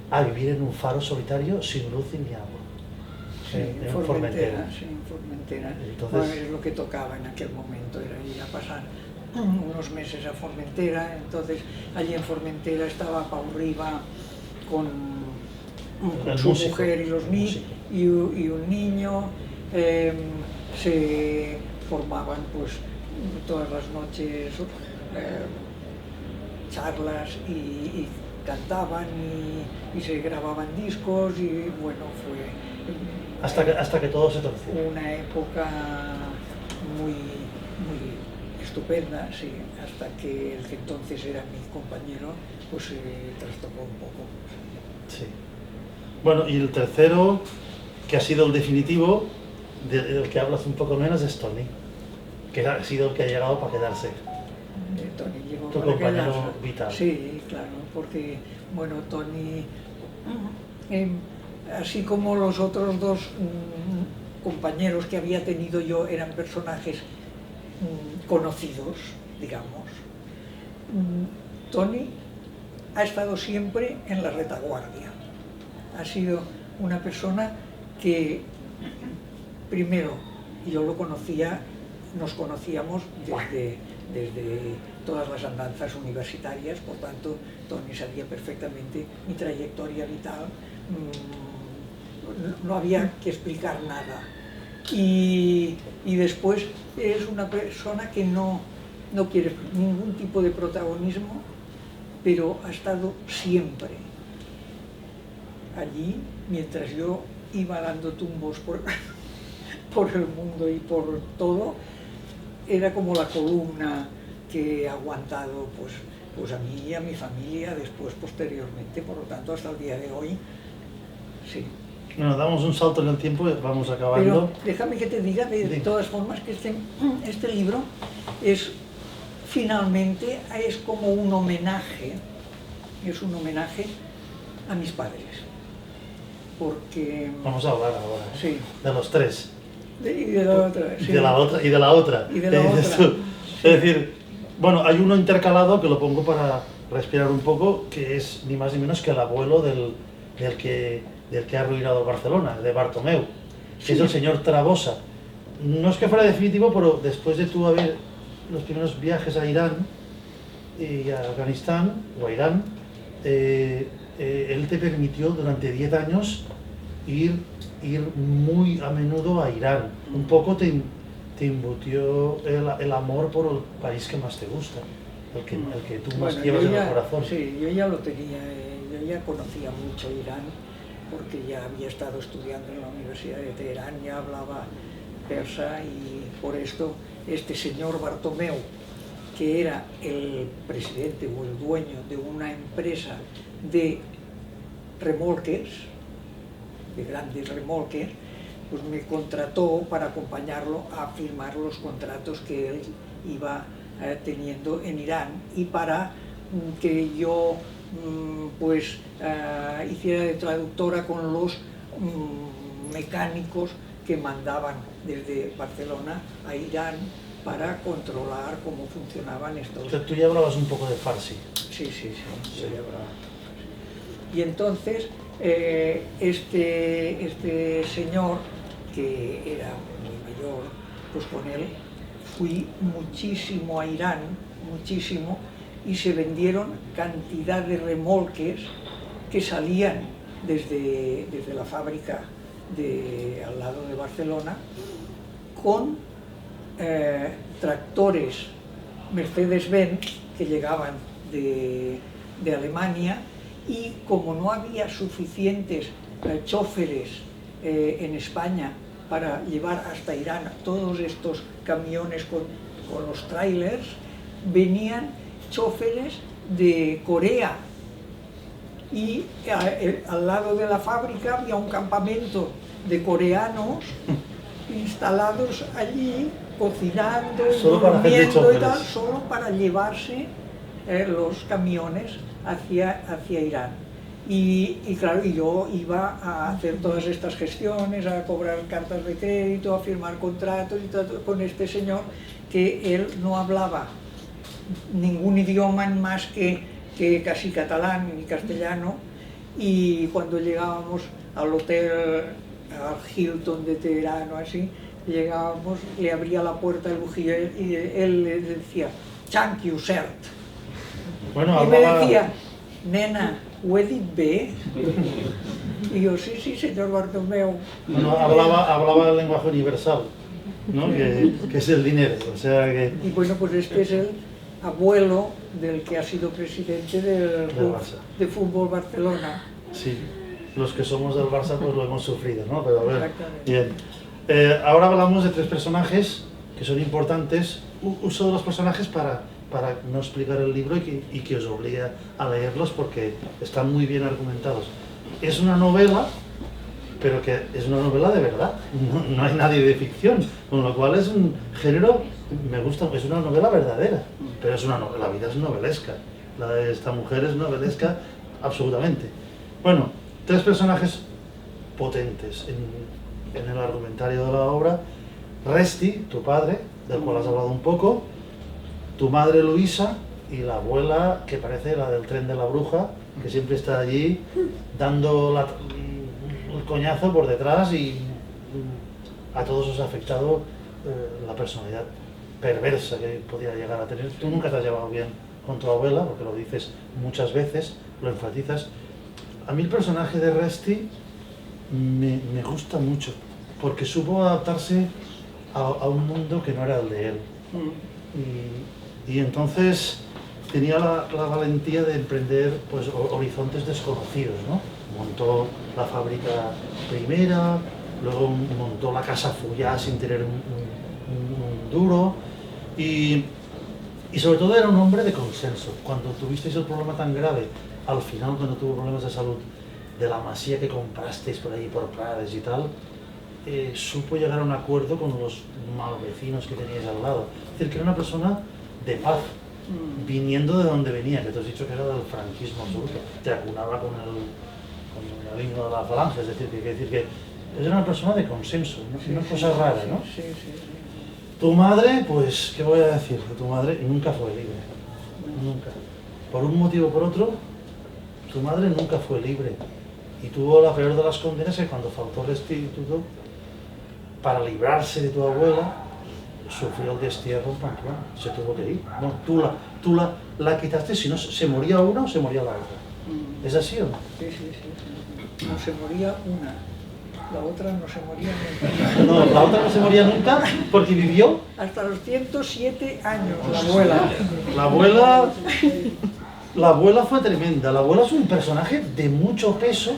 Speaker 2: a vivir en un faro solitario sin luz y ni agua.
Speaker 4: Sí, en Formentera. Sí, en Formentera.
Speaker 2: Entonces,
Speaker 4: bueno, es lo que tocaba en aquel momento, era ir a pasar unos meses a Formentera. Entonces, allí en Formentera estaba Pau Riba con su
Speaker 2: músico,
Speaker 4: mujer y los niños y un niño. Se formaban pues todas las noches charlas y cantaban y se grababan discos y bueno, fue
Speaker 2: hasta que todo se torció.
Speaker 4: una época muy estupenda, sí, hasta que el que entonces era mi compañero pues se trastocó un poco.
Speaker 2: Sí. Bueno, y el tercero, que ha sido el definitivo, del que hablas un poco menos, es Toni, que ha sido el que ha llegado para quedarse.
Speaker 4: Toni llegó
Speaker 2: Tu
Speaker 4: para
Speaker 2: compañero
Speaker 4: quedarse.
Speaker 2: vital.
Speaker 4: Sí, claro, porque, bueno, Toni, así como los otros dos compañeros que había tenido yo eran personajes conocidos, digamos, Toni ha estado siempre en la retaguardia. Ha sido una persona que, primero, yo lo conocía, nos conocíamos desde todas las andanzas universitarias, por tanto, Toni sabía perfectamente mi trayectoria vital, no había que explicar nada. Y después es una persona que no quiere ningún tipo de protagonismo, pero ha estado siempre allí, mientras yo iba dando tumbos por el mundo y por todo. Era como la columna que ha aguantado pues a mí y a mi familia después, posteriormente, por lo tanto, hasta el día de hoy, sí.
Speaker 2: Bueno, damos un salto en el tiempo y vamos acabando.
Speaker 4: Pero déjame que te diga, de todas formas, que este libro es, finalmente, es como un homenaje, a mis padres. Porque...
Speaker 2: Vamos a hablar ahora, ¿eh?
Speaker 4: Sí.
Speaker 2: De los tres.
Speaker 4: Y de la otra, sí.
Speaker 2: Y de la otra. Y de la otra.
Speaker 4: Sí.
Speaker 2: Es decir, bueno, hay uno intercalado que lo pongo para respirar un poco, que es ni más ni menos que el abuelo del que ha arruinado Barcelona, de Bartomeu, que es el señor Trabosa. No es que fuera definitivo, pero después de tú haber los primeros viajes a Irán y a Afganistán, o a Irán, él te permitió durante 10 años ir muy a menudo a Irán. Un poco te embutió el amor por el país que más te gusta, el que tú más llevas en el corazón.
Speaker 4: Sí, yo ya lo tenía, yo ya conocía mucho Irán, porque ya había estado estudiando en la Universidad de Teherán, ya hablaba persa, y por esto este señor Bartomeu, que era el presidente o el dueño de una empresa de remolques, de grandes remolques, pues me contrató para acompañarlo a firmar los contratos que él iba teniendo en Irán, y para que yo pues hiciera de traductora con los mecánicos que mandaban desde Barcelona a Irán para controlar cómo funcionaban estos...
Speaker 2: O sea, tú ya hablabas un poco de farsi.
Speaker 4: Sí, yo ya hablaba. Y entonces este señor, que era muy mayor, pues con él fui muchísimo a Irán, muchísimo, y se vendieron cantidad de remolques que salían desde la fábrica al lado de Barcelona, con tractores Mercedes-Benz que llegaban de Alemania, y como no había suficientes choferes en España para llevar hasta Irán todos estos camiones con los trailers, venían choferes de Corea, y al lado de la fábrica había un campamento de coreanos instalados allí, cocinando, durmiendo y tal, solo para llevarse los camiones hacia Irán. Y claro, yo iba a hacer todas estas gestiones, a cobrar cartas de crédito, a firmar contratos y todo, con este señor, que él no hablaba ningún idioma más que casi catalán ni castellano, y cuando llegábamos al hotel, al Hilton de Teherán o así, llegábamos, le abría la puerta el bujía y él le decía, thank you, sir.
Speaker 2: Bueno,
Speaker 4: Y me decía, nena, ¿puede it be? Y yo, sí, señor Bartomeu.
Speaker 2: Bueno, hablaba el lenguaje universal, ¿no? que es el dinero. O sea que...
Speaker 4: Y bueno, pues este es el abuelo del que ha sido presidente del club
Speaker 2: Barça.
Speaker 4: de fútbol Barcelona.
Speaker 2: Sí, los que somos del Barça pues lo hemos sufrido, ¿no? Pero a ver,
Speaker 4: Exactamente.
Speaker 2: bien. Ahora hablamos de 3 personajes que son importantes. Uso de los personajes para no explicar el libro y que os obligue a leerlos porque están muy bien argumentados. Es una novela, pero que es una novela de verdad, no hay nadie de ficción, con lo cual es un género, me gusta, es una novela verdadera, pero es una novela, la vida es novelesca, la de esta mujer es novelesca absolutamente. Bueno, 3 personajes potentes en el argumentario de la obra: Resti, tu padre, del cual has hablado un poco, tu madre Luisa y la abuela, que parece la del tren de la bruja, que siempre está allí dando el coñazo por detrás y a todos os ha afectado la personalidad perversa que podía llegar a tener. Tú nunca te has llevado bien con tu abuela, porque lo dices muchas veces, lo enfatizas. A mí el personaje de Resti me gusta mucho, porque supo adaptarse a un mundo que no era el de él. Y entonces tenía la valentía de emprender pues, horizontes desconocidos, ¿no? Montó la fábrica primera, luego montó la casa Fuyá sin tener un duro y sobre todo era un hombre de consenso. Cuando tuvisteis el problema tan grave, al final cuando tuvo problemas de salud, de la masía que comprasteis por ahí por Prades y tal, supo llegar a un acuerdo con los malvecinos que teníais al lado. Es decir, que era una persona de paz, viniendo de donde venía, que te has dicho que era del franquismo absoluto, te acunaba con el himno de la falange, es decir, que quiere decir que era una persona de consenso, una cosa rara, ¿no?
Speaker 4: Sí.
Speaker 2: Tu madre, pues, ¿qué voy a decir? Que tu madre nunca fue libre, nunca. Por un motivo o por otro, tu madre nunca fue libre y tuvo la peor de las condenas que cuando faltó el instituto, para librarse de tu abuela, sufrió el destierro en Pamplona, se tuvo que ir. Bueno, tú la quitaste, si no, se moría una o se moría la otra. ¿Es así o no?
Speaker 4: Sí. No se moría una, la otra no se moría nunca.
Speaker 2: No, la otra no se moría nunca porque vivió.
Speaker 4: Hasta los 107 años, la abuela.
Speaker 2: La abuela fue tremenda. La abuela es un personaje de mucho peso,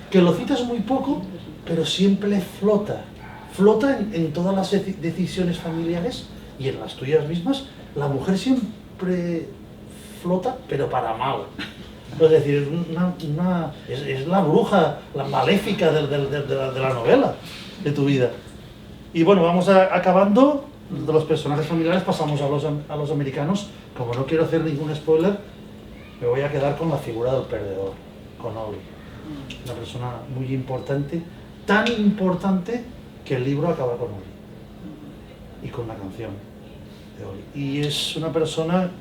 Speaker 2: que lo citas muy poco, pero siempre flota. Flota en todas las decisiones familiares y en las tuyas mismas. La mujer siempre flota, pero para mal. Es decir, es la bruja, la maléfica de la novela, de tu vida. Y bueno, vamos acabando. De los personajes familiares pasamos a los americanos. Como no quiero hacer ningún spoiler, me voy a quedar con la figura del perdedor, con Ollie. Una persona muy importante, tan importante que el libro acaba con Ollie y con la canción de Ollie. Y es una persona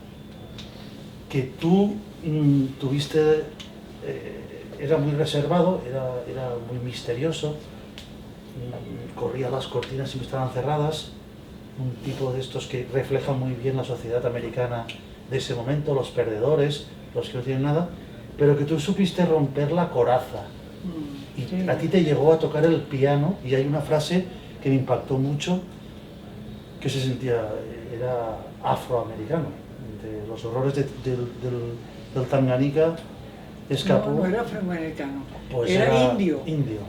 Speaker 2: que tú tuviste, era muy reservado, era muy misterioso, corría las cortinas siempre estaban cerradas, un tipo de estos que reflejan muy bien la sociedad americana de ese momento, los perdedores, los que no tienen nada, pero que tú supiste romper la coraza. Y a ti te llegó a tocar el piano y hay una frase que me impactó mucho, que se sentía, era afroamericano, de los horrores del Tanganica escapó.
Speaker 4: No era afroamericano,
Speaker 2: Pues
Speaker 4: era indio.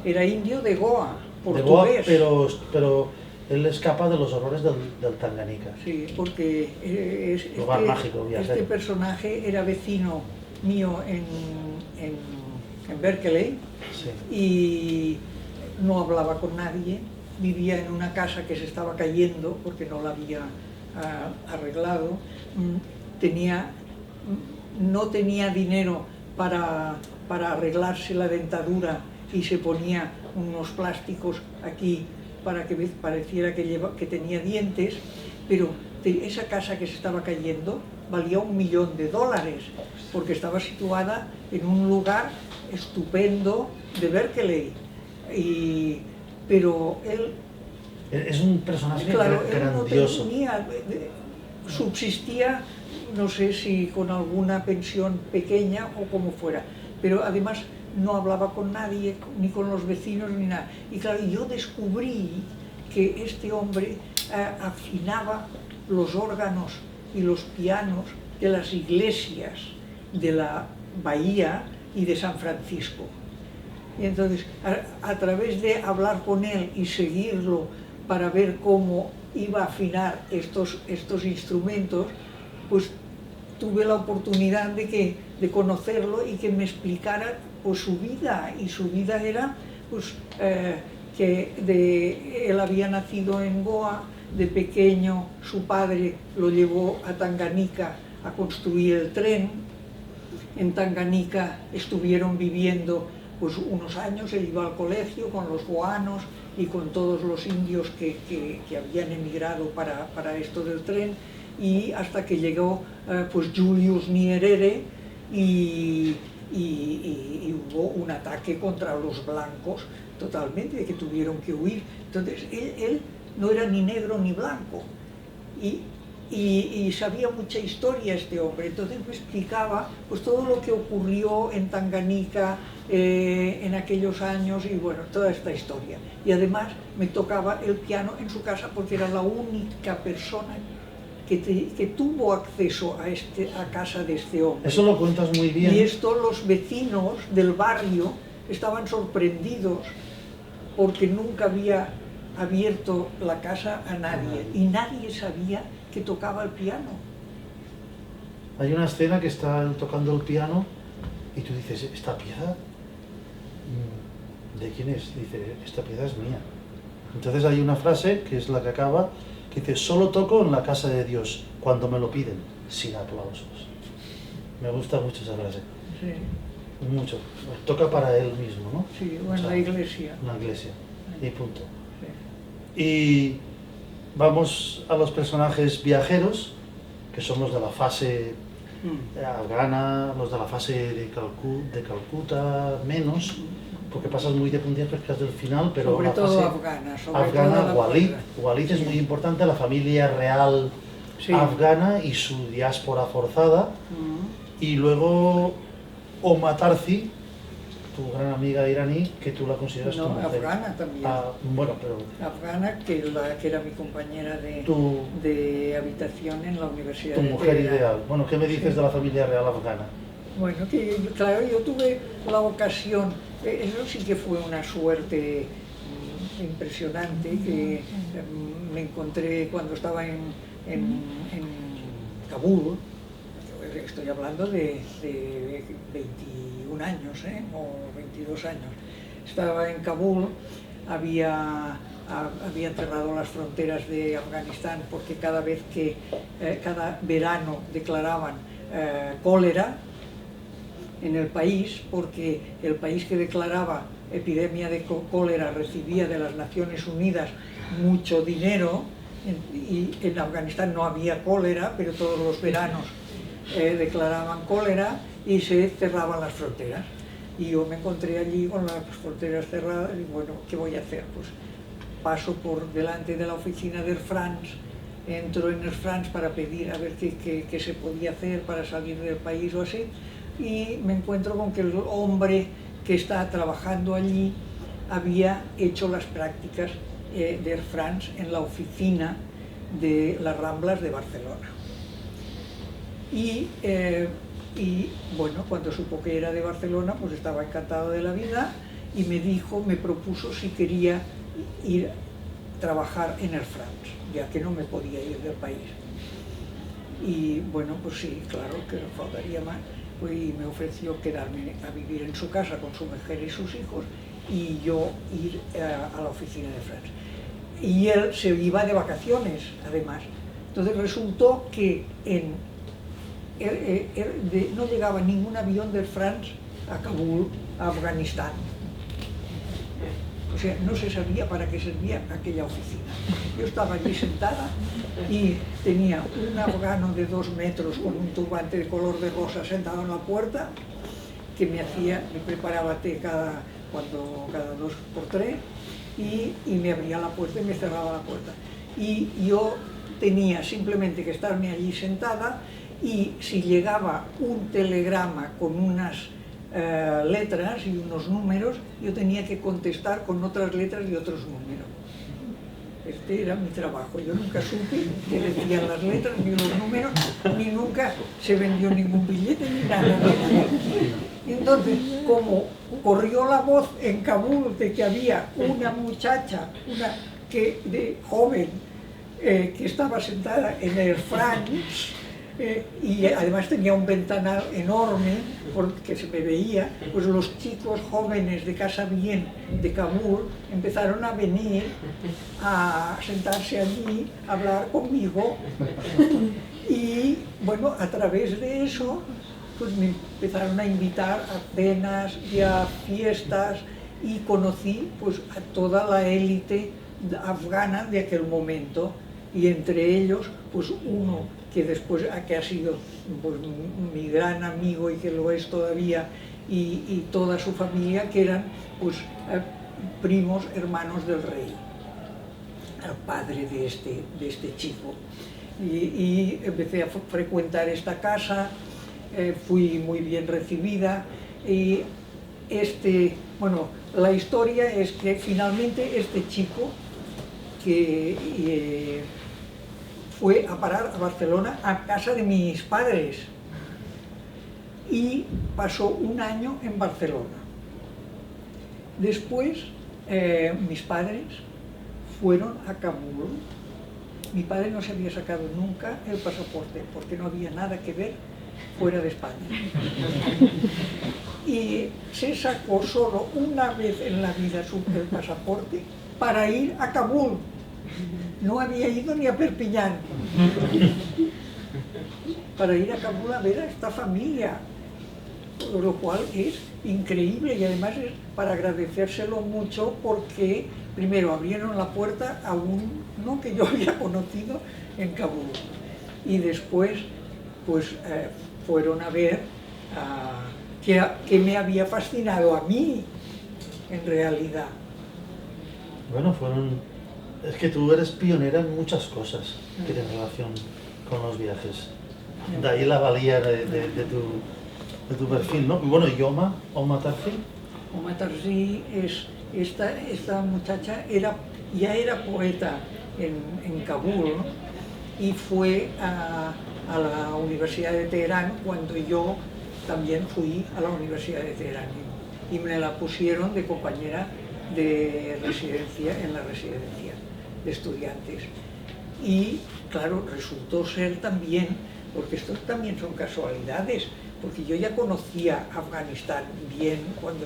Speaker 4: Era indio de Goa, portugués.
Speaker 2: De Goa, pero él escapa de los horrores del Tanganica.
Speaker 4: Sí, porque
Speaker 2: Lugar mágico,
Speaker 4: este personaje era vecino mío en Berkeley, sí. Y no hablaba con nadie, vivía en una casa que se estaba cayendo porque no la había arreglado, no tenía dinero para arreglarse la dentadura y se ponía unos plásticos aquí para que pareciera que tenía dientes, pero esa casa que se estaba cayendo valía $1 millón, porque estaba situada en un lugar estupendo de Berkeley, pero él...
Speaker 2: Es un personaje
Speaker 4: Claro, él no
Speaker 2: grandioso.
Speaker 4: tenía, subsistía, no sé si con alguna pensión pequeña o como fuera, pero además no hablaba con nadie, ni con los vecinos, ni nada. Y claro, yo descubrí que este hombre afinaba los órganos y los pianos de las iglesias de la Bahía y de San Francisco. Y entonces, a través de hablar con él y seguirlo para ver cómo iba a afinar estos instrumentos, pues tuve la oportunidad de conocerlo y que me explicara pues, su vida. Y su vida era pues, que él había nacido en Goa, de pequeño su padre lo llevó a Tanganica a construir el tren. En Tanganica estuvieron viviendo pues, unos años, él iba al colegio con los goanos y con todos los indios que habían emigrado para esto del tren, y hasta que llegó pues Julius Nyerere y hubo un ataque contra los blancos totalmente, de que tuvieron que huir. Entonces él no era ni negro ni blanco y sabía mucha historia este hombre, entonces me explicaba pues todo lo que ocurrió en Tanganica en aquellos años y bueno, toda esta historia. Y además me tocaba el piano en su casa porque era la única persona que tuvo acceso a casa de este hombre.
Speaker 2: Eso lo cuentas muy bien.
Speaker 4: Y esto los vecinos del barrio estaban sorprendidos porque nunca había abierto la casa a nadie y nadie sabía que tocaba el piano.
Speaker 2: Hay una escena que está él tocando el piano y tú dices, ¿esta pieza de quién es? Dice, esta pieza es mía. Entonces hay una frase que es la que acaba, que dice, solo toco en la casa de Dios, cuando me lo piden, sin aplausos. Me gusta mucho esa frase.
Speaker 4: Sí.
Speaker 2: Mucho. Toca para él mismo, ¿no?
Speaker 4: Sí, o en la iglesia.
Speaker 2: En la iglesia. Y punto.
Speaker 4: Sí.
Speaker 2: Y vamos a los personajes viajeros, que son los de la fase afgana, los de la fase de Calcuta, menos, porque pasas muy de puntillas cerca del final, pero
Speaker 4: sobre
Speaker 2: la
Speaker 4: todo
Speaker 2: fase
Speaker 4: afgana,
Speaker 2: Walid
Speaker 4: sí.
Speaker 2: Es muy importante, la familia real
Speaker 4: sí.
Speaker 2: afgana y su diáspora forzada, y luego Omatarzi, tu gran amiga iraní, que tú la consideras tu mujer.
Speaker 4: Afgana también.
Speaker 2: Bueno, pero...
Speaker 4: Afgana, que era mi compañera de habitación en la universidad.
Speaker 2: Tu mujer ideal. Bueno, ¿qué me dices de la familia real afgana?
Speaker 4: Bueno, claro, yo tuve la ocasión, eso sí que fue una suerte impresionante, que me encontré cuando estaba en Kabul. Estoy hablando de 21 años, o 22 años. Estaba en Kabul, había cerrado las fronteras de Afganistán porque cada verano declaraban cólera en el país, porque el país que declaraba epidemia de cólera recibía de las Naciones Unidas mucho dinero, y en Afganistán no había cólera, pero todos los veranos declaraban cólera y se cerraban las fronteras. Y yo me encontré allí con las fronteras cerradas y bueno, ¿qué voy a hacer? Pues paso por delante de la oficina de Air France, entro en Air France para pedir a ver qué se podía hacer para salir del país o así, y me encuentro con que el hombre que está trabajando allí había hecho las prácticas de Air France en la oficina de las Ramblas de Barcelona. Y bueno, cuando supo que era de Barcelona, pues estaba encantado de la vida y me propuso si quería ir a trabajar en Air France, ya que no me podía ir del país. Y bueno, pues sí, claro, que no faltaría más. Y me ofreció quedarme a vivir en su casa con su mujer y sus hijos y yo ir a la oficina de France. Y él se iba de vacaciones, además. Entonces resultó que no llegaba ningún avión de Air France a Kabul, a Afganistán. O sea, no se sabía para qué servía aquella oficina. Yo estaba allí sentada y tenía un afgano de 2 metros con un turbante de color de rosa sentado en la puerta, que me preparaba té cada 2 por 3 y me abría la puerta y me cerraba la puerta. Y yo tenía simplemente que estarme allí sentada, y si llegaba un telegrama con unas letras y unos números, yo tenía que contestar con otras letras y otros números. Este era mi trabajo. Yo nunca supe qué decían las letras ni los números, ni nunca se vendió ningún billete ni nada. Entonces, como corrió la voz en Kabul de que había una muchacha, joven, que estaba sentada en Air France, y además tenía un ventanal enorme porque se me veía, pues los chicos jóvenes de Casa Bien de Kabul empezaron a venir a sentarse allí, a hablar conmigo, y bueno, a través de eso pues me empezaron a invitar a cenas y a fiestas, y conocí pues a toda la élite afgana de aquel momento, y entre ellos pues uno que después que ha sido pues, mi gran amigo y que lo es todavía, y toda su familia, que eran pues primos hermanos del rey, el padre de este chico. Y empecé a frecuentar esta casa, fui muy bien recibida, y bueno, la historia es que finalmente este chico que fue a parar a Barcelona, a casa de mis padres, y pasó un año en Barcelona. Después mis padres fueron a Kabul. Mi padre no se había sacado nunca el pasaporte porque no había nada que ver fuera de España. Y se sacó solo una vez en la vida el pasaporte para ir a Kabul. No había ido ni a Perpiñán para ir a Kabul a ver a esta familia, lo cual es increíble, y además es para agradecérselo mucho, porque primero abrieron la puerta a uno que yo había conocido en Kabul, y después pues fueron a ver que me había fascinado a mí en realidad.
Speaker 2: Bueno, es que tú eres pionera en muchas cosas que tienen relación con los viajes. De ahí la valía de tu perfil, ¿no? Bueno, ¿y Oma Tarzi?
Speaker 4: Oma Tarzi esta muchacha ya era poeta en Kabul, ¿no? Y fue a la Universidad de Teherán cuando yo también fui a la Universidad de Teherán, y me la pusieron de compañera de residencia en la residencia de estudiantes. Y claro, resultó ser también, porque esto también son casualidades, porque yo ya conocía Afganistán bien cuando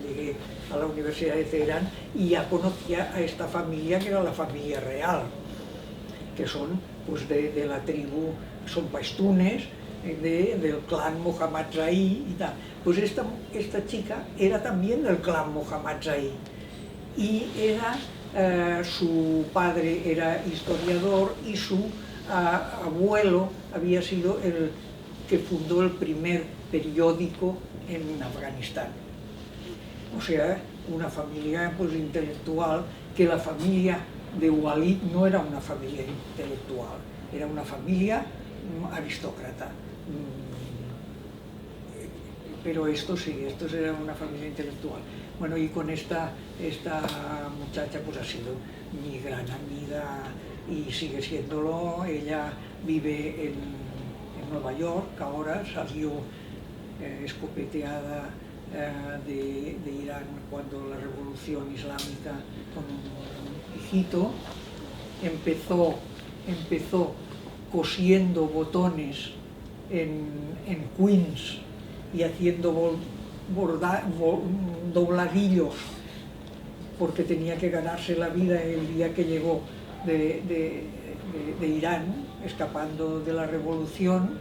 Speaker 4: llegué a la Universidad de Teherán, y ya conocía a esta familia, que era la familia real, que son pues de la tribu, son pastunes, del clan Mohammad Zahí y tal. Pues esta chica era también del clan Mohammad Zahí, y su padre era historiador, y su abuelo había sido el que fundó el primer periódico en Afganistán. O sea, una familia pues intelectual, que la familia de Walid no era una familia intelectual, era una familia aristócrata. Pero estos eran una familia intelectual. Bueno, y con esta muchacha pues ha sido mi gran amiga, y sigue siéndolo. Ella vive en Nueva York, ahora salió escopeteada de Irán cuando la revolución islámica, con un hijito. Empezó cosiendo botones en Queens y haciendo dobladillos, porque tenía que ganarse la vida el día que llegó de Irán, escapando de la revolución,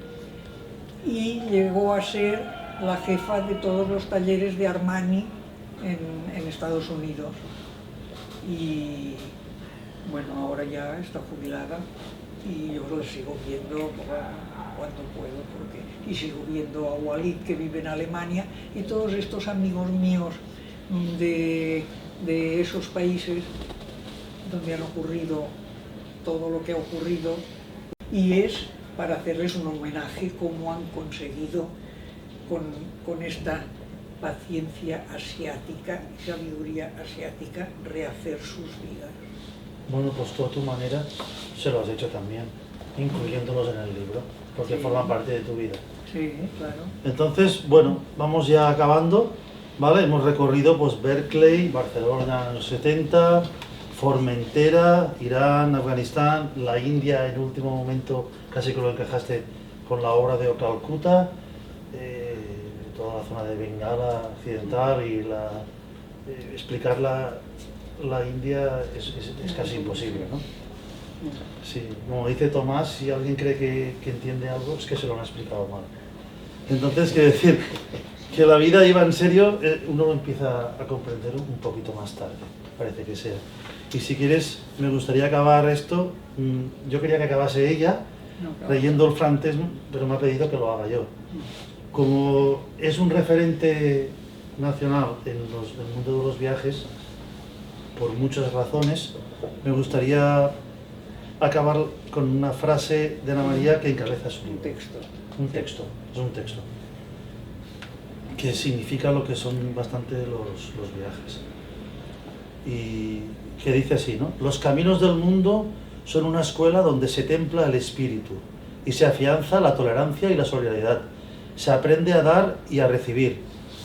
Speaker 4: y llegó a ser la jefa de todos los talleres de Armani en Estados Unidos. Y bueno, ahora ya está jubilada, y yo la sigo viendo cuando puedo, y sigo viendo a Walid, que vive en Alemania, y todos estos amigos míos de esos países donde han ocurrido todo lo que ha ocurrido, y es para hacerles un homenaje cómo han conseguido con esta paciencia asiática y sabiduría asiática rehacer sus vidas.
Speaker 2: Bueno, pues tú a tu manera se lo has hecho también, incluyéndolos en el libro, porque
Speaker 4: sí,
Speaker 2: forman parte de tu vida.
Speaker 4: Sí, claro.
Speaker 2: Entonces, bueno, vamos ya acabando, ¿vale? Hemos recorrido pues Berkeley, Barcelona en los 70, Formentera, Irán, Afganistán, la India en último momento casi que lo encajaste con la obra de Calcuta, toda la zona de Bengala occidental y explicar la India es casi imposible, ¿no? Sí, como dice Tomás, si alguien cree que entiende algo es que se lo han explicado mal. Entonces, quiero decir que la vida iba en serio, uno lo empieza a comprender un poquito más tarde, parece que sea. Y si quieres, me gustaría acabar esto, yo quería que acabase ella, leyendo el francés, pero me ha pedido que lo haga yo. Como es un referente nacional en el mundo de los viajes, por muchas razones, me gustaría acabar con una frase de Ana María que encabeza su libro. Un texto, es un texto, que significa lo que son bastante los viajes. Y que dice así, ¿no? Los caminos del mundo son una escuela donde se templa el espíritu y se afianza la tolerancia y la solidaridad. Se aprende a dar y a recibir,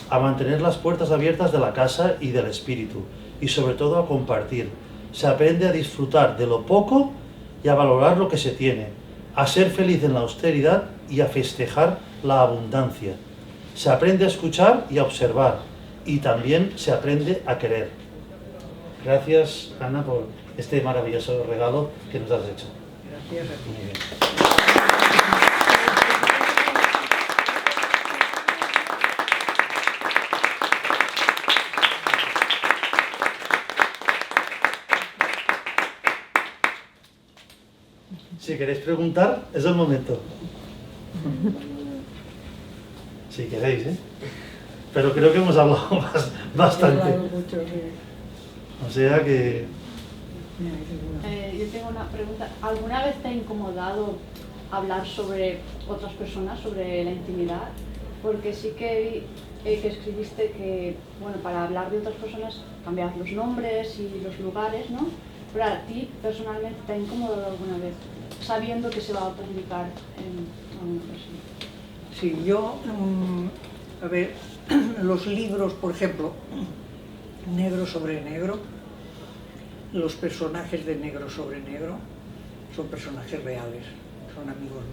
Speaker 2: a mantener las puertas abiertas de la casa y del espíritu, y sobre todo a compartir. Se aprende a disfrutar de lo poco y a valorar lo que se tiene, a ser feliz en la austeridad y a festejar la abundancia. Se aprende a escuchar y a observar, y también se aprende a querer. Gracias, Ana, por este maravilloso regalo que nos has hecho.
Speaker 4: Gracias a ti.
Speaker 2: Muy bien. Si queréis preguntar, es el momento. Si queréis, ¿eh? Pero creo que hemos hablado bastante.
Speaker 4: He hablado mucho, sí.
Speaker 2: O sea que...
Speaker 5: Yo tengo una pregunta. ¿Alguna vez te ha incomodado hablar sobre otras personas, sobre la intimidad? Porque sí que vi que escribiste que, bueno, para hablar de otras personas cambiar los nombres y los lugares, ¿no? Pero a ti, personalmente, ¿te ha incomodado alguna vez, sabiendo que se va a publicar en alguna persona?
Speaker 4: Sí, yo, a ver, los libros, por ejemplo, Negro sobre Negro, los personajes de Negro sobre Negro son personajes reales, son amigos míos.